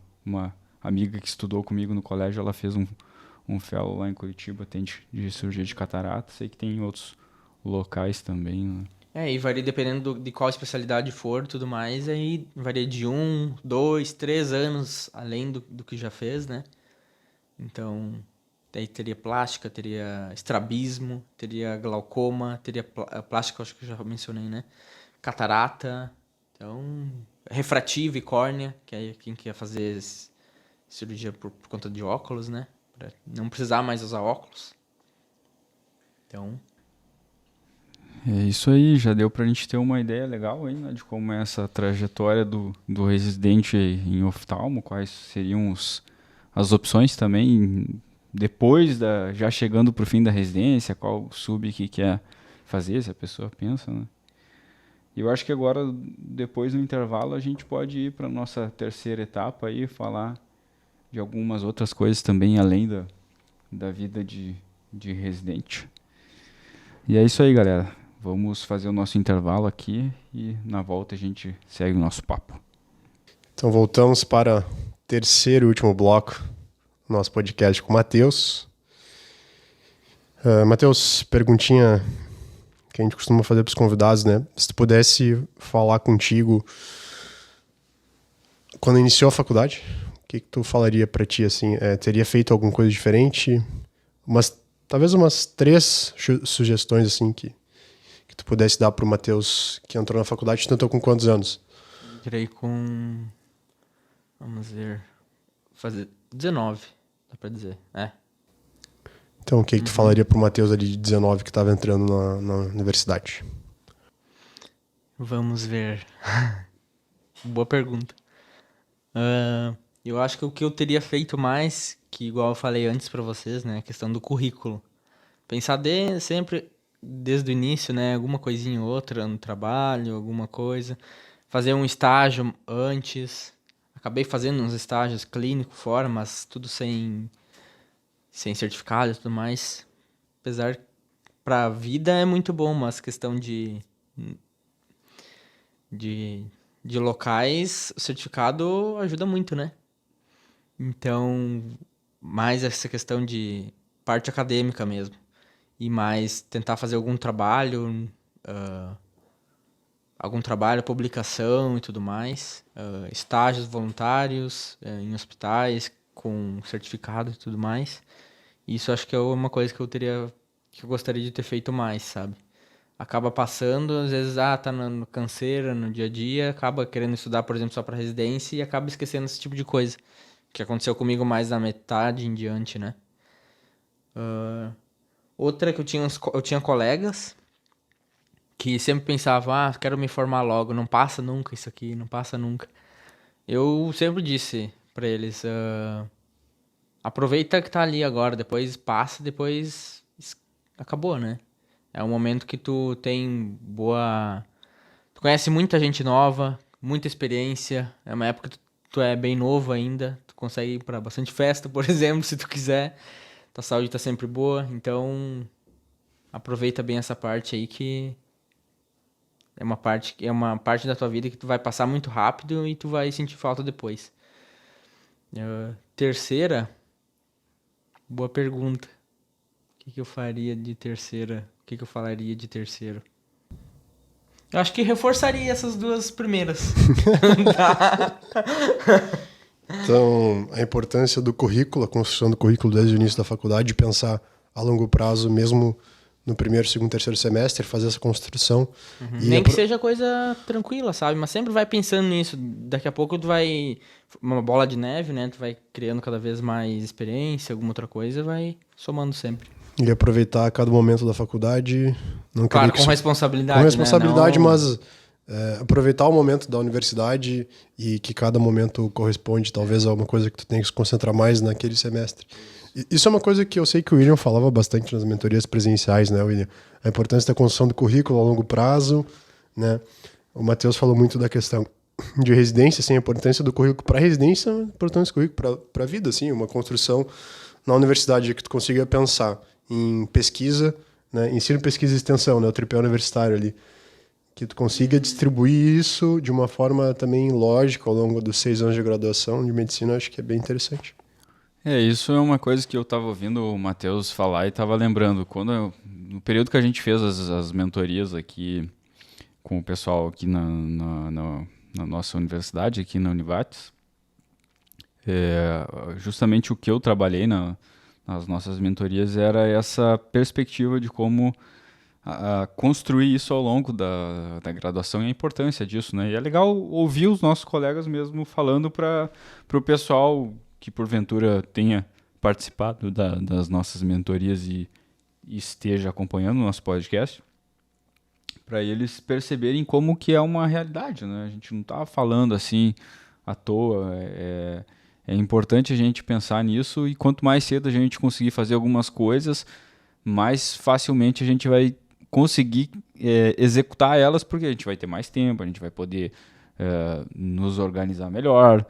amiga que estudou comigo no colégio, ela fez um fel lá em Curitiba, tem de cirurgia de catarata. Sei que tem em outros locais também, né? E varia dependendo de qual especialidade for e tudo mais, aí varia de 1, 2, 3 anos além do que já fez, né? Então, daí teria plástica, teria estrabismo, teria glaucoma, teria plástica, acho que eu já mencionei, né? Catarata, então, refrativo e córnea, que é quem quer fazer cirurgia por conta de óculos, né? Pra não precisar mais usar óculos. Então... É isso aí, já deu pra gente ter uma ideia legal aí, né, de como é essa trajetória do residente em oftalmo, quais seriam as opções também, depois já chegando pro fim da residência, qual sub que quer fazer, se a pessoa pensa, né? E eu acho que agora, depois no intervalo, a gente pode ir para nossa terceira etapa aí, falar de algumas outras coisas também, além da vida de residente. E é isso aí, galera. Vamos fazer o nosso intervalo aqui e na volta a gente segue o nosso papo. Então voltamos para o terceiro e último bloco do nosso podcast com o Matheus. Matheus, perguntinha que a gente costuma fazer para os convidados, né? Se tu pudesse falar contigo quando iniciou a faculdade, o que tu falaria para ti, assim? Teria feito alguma coisa diferente? Talvez umas 3 sugestões, assim, que tu pudesse dar pro Matheus que entrou na faculdade. Tu entrou com quantos anos? Entrei com... Vamos ver... Fazer 19, dá pra dizer. Então, o que tu falaria pro Matheus ali de 19 que estava entrando na universidade? Vamos ver. Boa pergunta. Eu acho que o que eu teria feito mais, que igual eu falei antes pra vocês, né? A questão do currículo. Pensar sempre... desde o início, né, alguma coisinha ou outra no trabalho, alguma coisa. Fazer um estágio antes. Acabei fazendo uns estágios clínicos fora, mas tudo sem certificado e tudo mais. Apesar que pra vida é muito bom, mas questão de locais, o certificado ajuda muito, né? Então, mais essa questão de parte acadêmica mesmo. E mais tentar fazer algum trabalho, publicação e tudo mais, estágios voluntários em hospitais com certificado e tudo mais. Isso acho que é uma coisa que eu gostaria de ter feito mais, sabe? Acaba passando, às vezes, tá no canseira, no dia a dia, acaba querendo estudar, por exemplo, só para residência e acaba esquecendo esse tipo de coisa, que aconteceu comigo mais na metade em diante, né? Outra que eu tinha colegas que sempre pensavam, quero me formar logo, não passa nunca isso aqui, não passa nunca. Eu sempre disse pra eles, aproveita que tá ali agora, depois passa, depois acabou, né? É um momento que tu tem tu conhece muita gente nova, muita experiência, é uma época que tu é bem novo ainda, tu consegue ir pra bastante festa, por exemplo, se tu quiser. Tua saúde tá sempre boa, então aproveita bem essa parte aí que é uma parte da tua vida que tu vai passar muito rápido e tu vai sentir falta depois. Terceira, boa pergunta. O que eu faria de terceira? O que eu falaria de terceiro? Eu acho que reforçaria essas 2 primeiras. Então, a importância do currículo, a construção do currículo desde o início da faculdade, pensar a longo prazo, mesmo no primeiro, segundo, terceiro semestre, fazer essa construção. Nem que seja coisa tranquila, sabe? Mas sempre vai pensando nisso. Daqui a pouco tu vai... Uma bola de neve, né? Tu vai criando cada vez mais experiência, alguma outra coisa, vai somando sempre. E aproveitar cada momento da faculdade. Não claro, com responsabilidade, com responsabilidade, né? Mas aproveitar o momento da universidade e que cada momento corresponde talvez a uma coisa que tu tem que se concentrar mais naquele semestre. Isso é uma coisa que eu sei que o William falava bastante nas mentorias presenciais, né, William? A importância da construção do currículo a longo prazo, né? O Matheus falou muito da questão de residência, assim, a importância do currículo para a residência, a importância do currículo para a vida, assim, uma construção na universidade que tu consiga pensar em pesquisa, né, ensino, pesquisa e extensão, né, o tripé universitário ali, que tu consiga distribuir isso de uma forma também lógica ao longo dos 6 anos de graduação de medicina, acho que é bem interessante. Isso é uma coisa que eu estava ouvindo o Matheus falar e estava lembrando. No período que a gente fez as mentorias aqui com o pessoal aqui na nossa universidade, aqui na Univates, justamente o que eu trabalhei nas nossas mentorias era essa perspectiva de como construir isso ao longo da graduação e a importância disso, né? E é legal ouvir os nossos colegas mesmo falando para o pessoal que porventura tenha participado das nossas mentorias e esteja acompanhando o nosso podcast, para eles perceberem como que é uma realidade, né? A gente não está falando assim à toa. É importante a gente pensar nisso, e quanto mais cedo a gente conseguir fazer algumas coisas, mais facilmente a gente vai conseguir executar elas, porque a gente vai ter mais tempo, a gente vai poder nos organizar melhor.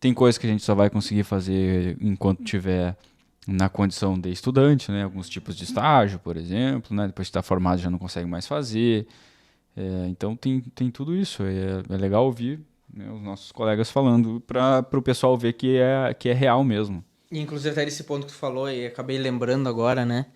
Tem coisas que a gente só vai conseguir fazer enquanto tiver na condição de estudante, né? Alguns tipos de estágio, por exemplo, né? Depois que está formado já não consegue mais fazer. Então tem tudo isso. É legal ouvir, né, os nossos colegas falando para o pessoal ver que é real mesmo. E, inclusive, até esse ponto que tu falou, e acabei lembrando agora, né?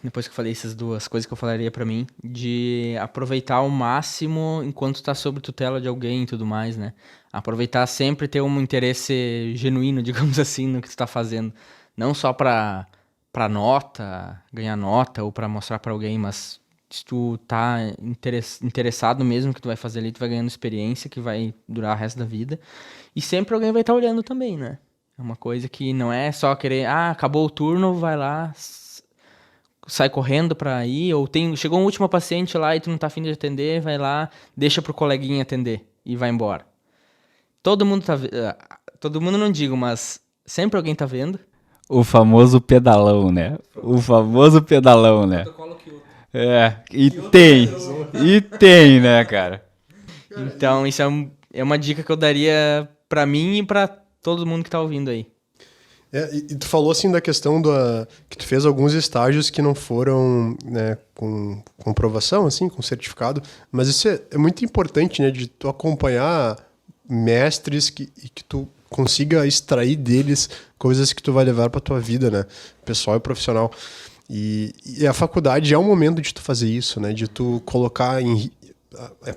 Depois que eu falei essas duas coisas que eu falaria pra mim, de aproveitar ao máximo enquanto tá sob tutela de alguém e tudo mais, né? Aproveitar sempre ter um interesse genuíno, digamos assim, no que tu tá fazendo. Não só pra ganhar nota ou pra mostrar pra alguém, mas se tu tá interessado mesmo no que tu vai fazer ali, tu vai ganhando experiência que vai durar o resto da vida. E sempre alguém vai estar olhando também, né? É uma coisa que não é só querer, acabou o turno, vai lá, sai correndo pra ir, ou chegou um último paciente lá e tu não tá afim de atender, vai lá, deixa pro coleguinha atender e vai embora. Todo mundo todo mundo não digo, mas sempre alguém tá vendo. O famoso pedalão, né? O famoso pedalão, né? E tem, né, cara? Então, isso é uma dica que eu daria pra mim e pra todo mundo que tá ouvindo aí. E tu falou assim da questão que tu fez alguns estágios que não foram, né, com comprovação, assim, com certificado, mas isso é muito importante, né, de tu acompanhar mestres e que tu consiga extrair deles coisas que tu vai levar pra tua vida, né, pessoal e profissional. E a faculdade é o momento de tu fazer isso, né, de tu colocar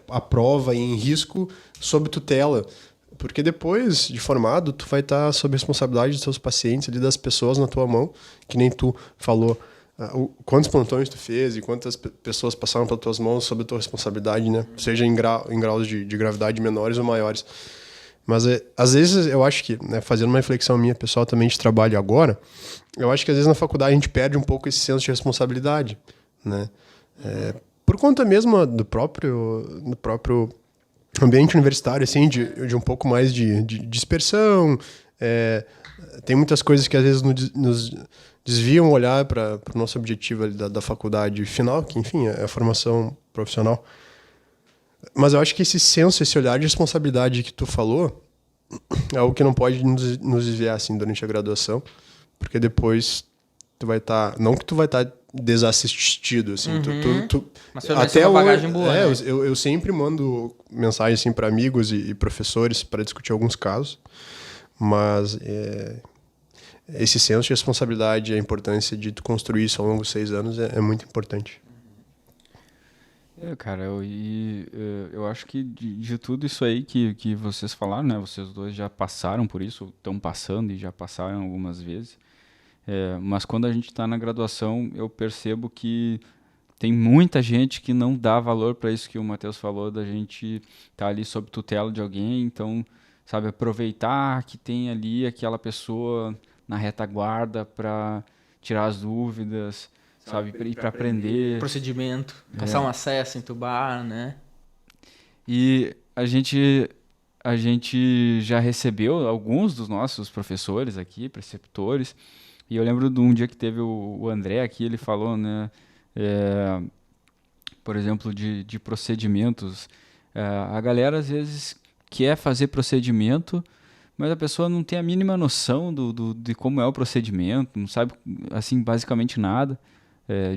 a prova em risco sob tutela. Porque depois de formado, tu vai estar sob responsabilidade dos teus pacientes, ali, das pessoas na tua mão, que nem tu falou, quantos plantões tu fez e quantas pessoas passaram pelas tuas mãos sob a tua responsabilidade, né? Seja em graus de gravidade menores ou maiores. Mas às vezes eu acho que, né, fazendo uma reflexão minha pessoal também de trabalho agora, eu acho que às vezes na faculdade a gente perde um pouco esse senso de responsabilidade, né? Por conta mesmo do próprio ambiente universitário, assim, de um pouco mais de dispersão. Tem muitas coisas que às vezes nos desviam o olhar para o nosso objetivo ali da faculdade final, que, enfim, é a formação profissional. Mas eu acho que esse senso, esse olhar de responsabilidade que tu falou, é algo que não pode nos desviar, assim, durante a graduação, porque depois tu vai estar... Não que tu vai estar desassistido, assim. Mas pelo menos é uma bagagem boa, né? Eu sempre mando mensagem, assim, para amigos e professores para discutir alguns casos, mas esse senso de responsabilidade e a importância de tu construir isso ao longo dos 6 anos é muito importante. Cara, eu acho que de tudo isso aí que vocês falaram, né? Vocês dois já passaram por isso, estão passando e já passaram algumas vezes. Mas quando a gente está na graduação, eu percebo que tem muita gente que não dá valor para isso que o Matheus falou, da gente estar ali sob tutela de alguém. Então, sabe, aproveitar que tem ali aquela pessoa na retaguarda para tirar as dúvidas, sabe, para aprender. Procedimento, passar um acesso, entubar, né? E a gente já recebeu alguns dos nossos professores aqui, preceptores. E eu lembro de um dia que teve o André aqui, ele falou, né, por exemplo, de procedimentos. A galera às vezes quer fazer procedimento, mas a pessoa não tem a mínima noção de como é o procedimento, não sabe, assim, basicamente nada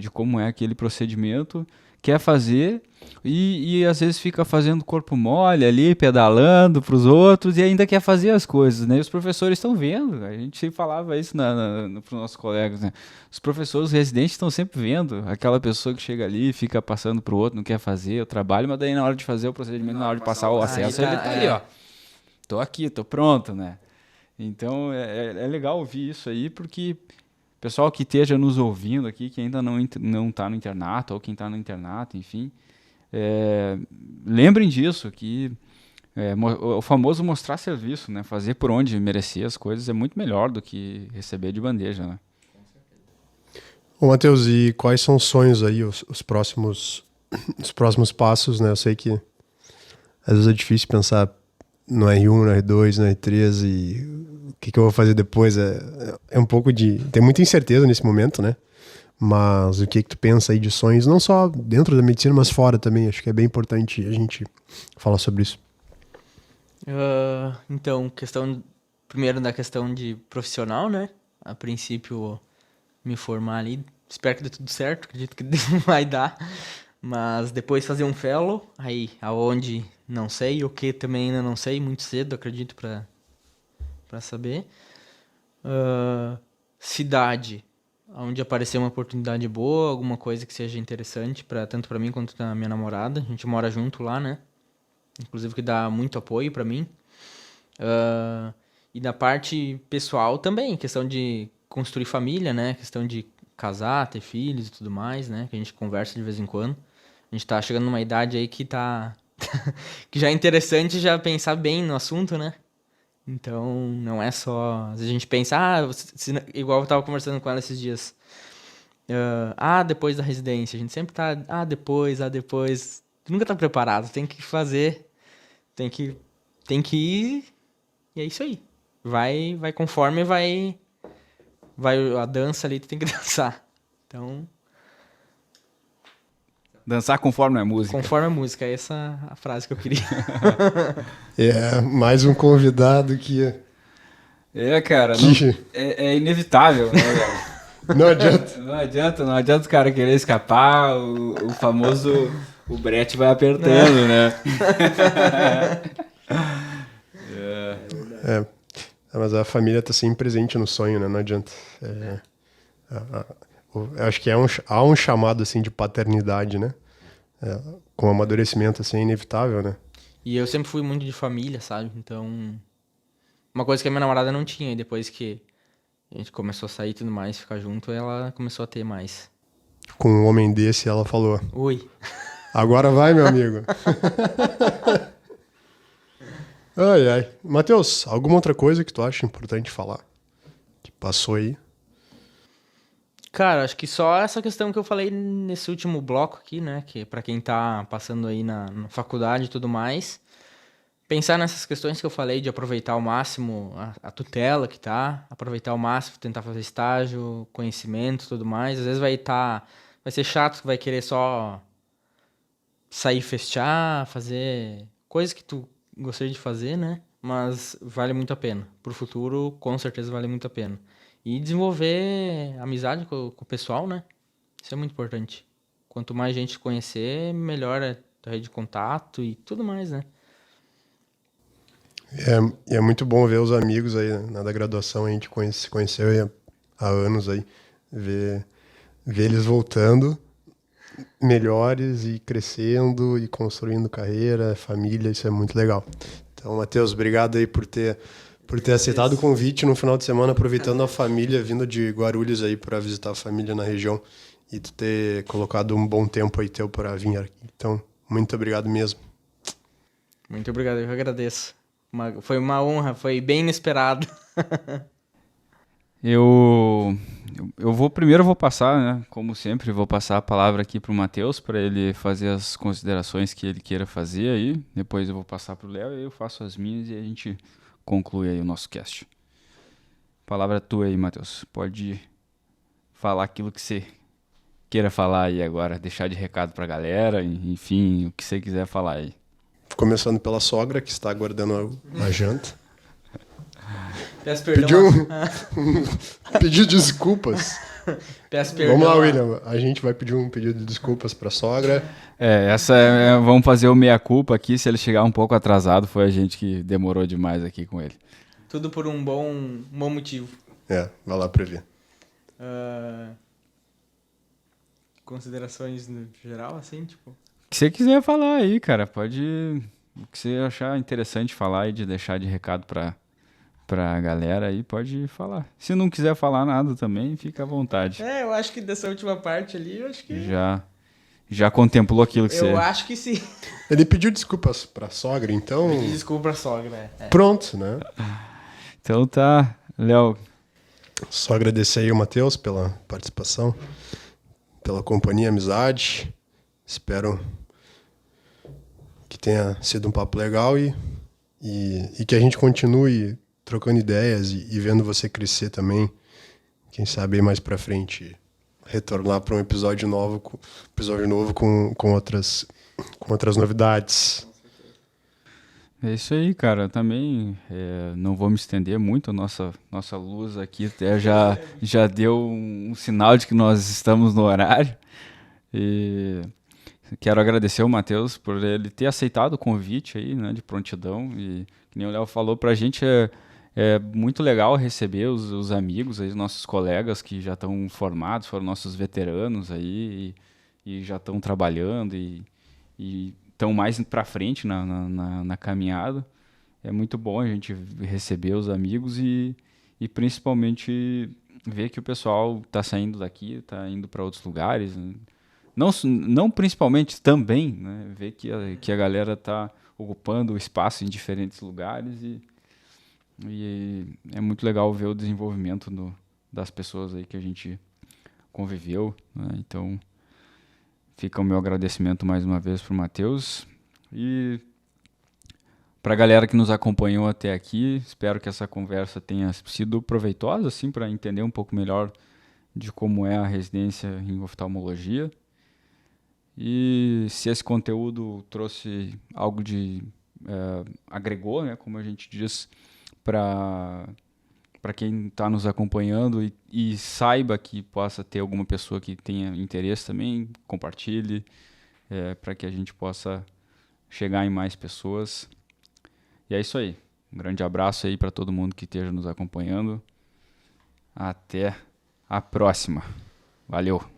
de como é aquele procedimento, quer fazer e às vezes fica fazendo corpo mole ali, pedalando para os outros e ainda quer fazer as coisas, né? E os professores estão vendo, a gente falava isso para os nossos colegas, né? Os professores residentes estão sempre vendo aquela pessoa que chega ali, fica passando para o outro, não quer fazer o trabalho, mas daí na hora de fazer o procedimento, na hora de passar o acesso, ele tá ali, ó. Tô aqui, tô pronto, né? Então é legal ouvir isso aí, porque pessoal que esteja nos ouvindo aqui, que ainda não está no internato, ou quem está no internato, enfim, lembrem disso, que O famoso mostrar serviço, né? Fazer por onde merecer as coisas é muito melhor do que receber de bandeja, né? Ô, Matheus, e quais são os sonhos aí, os próximos passos, né? Eu sei que às vezes é difícil pensar no R1, no R2, no R3 e o que eu vou fazer depois. É um pouco de... Tem muita incerteza nesse momento, né? Mas o que tu pensa aí de sonhos, não só dentro da medicina, mas fora também. Acho que é bem importante a gente falar sobre isso. Então, primeiro da questão de profissional, né? A princípio, me formar ali. Espero que dê tudo certo, acredito que vai dar. Mas depois fazer um fellow, aí aonde não sei, o que também ainda não sei, muito cedo, acredito, pra saber. Cidade, onde aparecer uma oportunidade boa, alguma coisa que seja interessante, tanto pra mim quanto pra minha namorada. A gente mora junto lá, né? Inclusive que dá muito apoio pra mim. E na parte pessoal também, questão de construir família, né? Questão de casar, ter filhos e tudo mais, né? Que a gente conversa de vez em quando. A gente tá chegando numa idade aí que que já é interessante já pensar bem no assunto, né? Então, não é só... Às vezes a gente pensa, igual eu tava conversando com ela esses dias. Depois da residência. A gente sempre tá, depois. Tu nunca tá preparado, tem que fazer, tem que ir, e é isso aí. Vai conforme vai a dança ali, tu tem que dançar. Então... Dançar conforme a música. Conforme a música, é essa a frase que eu queria. Mais um convidado que... Cara, é inevitável, né, velho? Não adianta. Não adianta o cara querer escapar, o famoso... O brete vai apertando, né? Mas a família tá sempre presente no sonho, né? Não adianta. Eu acho que há um chamado, assim, de paternidade, né? Com o amadurecimento, assim, é inevitável, né? E eu sempre fui muito de família, sabe? Então, uma coisa que a minha namorada não tinha, e depois que a gente começou a sair e tudo mais, ficar junto, ela começou a ter mais. Com um homem desse, ela falou... Oi. Agora vai, meu amigo. Ai. Matheus, alguma outra coisa que tu acha importante falar? Que passou aí? Cara, acho que só essa questão que eu falei nesse último bloco aqui, né? Que pra quem tá passando aí na faculdade e tudo mais, pensar nessas questões que eu falei de aproveitar ao máximo a tutela que tá, aproveitar ao máximo, tentar fazer estágio, conhecimento e tudo mais. Às vezes vai ser chato, vai querer só sair festear, fazer coisas que tu gostaria de fazer, né? Mas vale muito a pena. Pro futuro, com certeza vale muito a pena. E desenvolver amizade com o pessoal, né? Isso é muito importante. Quanto mais gente conhecer, melhor é a rede de contato e tudo mais, né? É muito bom ver os amigos aí, né, da graduação, a gente se conheceu aí há anos aí, ver eles voltando melhores e crescendo e construindo carreira, família, isso é muito legal. Então, Matheus, obrigado aí por ter aceitado o convite no final de semana, aproveitando a família, vindo de Guarulhos aí para visitar a família na região e tu ter colocado um bom tempo aí teu para vir aqui. Então, muito obrigado mesmo. Muito obrigado, eu agradeço. Foi uma honra, foi bem inesperado. Eu vou passar, né? Como sempre, vou passar a palavra aqui pro Matheus para ele fazer as considerações que ele queira fazer aí. Depois eu vou passar pro Léo e eu faço as minhas e a gente conclui aí o nosso cast. Palavra tua aí, Matheus. Pode falar aquilo que você queira falar aí agora, deixar de recado pra galera, enfim, o que você quiser falar aí. Começando pela sogra, que está aguardando a janta. Peço perdão. Pedir desculpas. Peço perdão. Vamos lá, William. A gente vai pedir um pedido de desculpas para a sogra. Vamos fazer o meia-culpa aqui. Se ele chegar um pouco atrasado, foi a gente que demorou demais aqui com ele. Tudo por um bom motivo. Vai lá pra ver. Considerações no geral, assim, tipo... O que você quiser falar aí, cara. Pode... O que você achar interessante falar e de deixar de recado pra galera aí, pode falar. Se não quiser falar nada também, fica à vontade. Eu acho que dessa última parte ali, eu acho que... já contemplou aquilo que você... Eu acho que sim. Ele pediu desculpas pra sogra, então... Desculpa a sogra, Pronto, né? Então tá, Léo, Só agradecer aí o Matheus pela participação, pela companhia, amizade. Espero que tenha sido um papo legal e que a gente continue trocando ideias e vendo você crescer também. Quem sabe aí mais pra frente retornar para um episódio novo com outras novidades. é isso aí, cara. Também não vou me estender muito. Nossa luz aqui até já deu um sinal de que nós estamos no horário. E quero agradecer o Matheus por ele ter aceitado o convite aí, né, de prontidão. E que nem o Léo falou, pra gente é muito legal receber os amigos, aí, os nossos colegas que já estão formados, foram nossos veteranos aí e já estão trabalhando e estão mais para frente na caminhada. É muito bom a gente receber os amigos e principalmente ver que o pessoal está saindo daqui, está indo para outros lugares. Né? Não principalmente também, né? Ver que a galera está ocupando o espaço em diferentes lugares e é muito legal ver o desenvolvimento das pessoas aí que a gente conviveu. Né? Então, fica o meu agradecimento mais uma vez para o Matheus. E para a galera que nos acompanhou até aqui, espero que essa conversa tenha sido proveitosa, assim, para entender um pouco melhor de como é a residência em oftalmologia. E se esse conteúdo trouxe algo de... agregou, né, como a gente diz, para quem está nos acompanhando e saiba que possa ter alguma pessoa que tenha interesse também, compartilhe, para que a gente possa chegar em mais pessoas. E é isso aí. Um grande abraço aí para todo mundo que esteja nos acompanhando. Até a próxima. Valeu!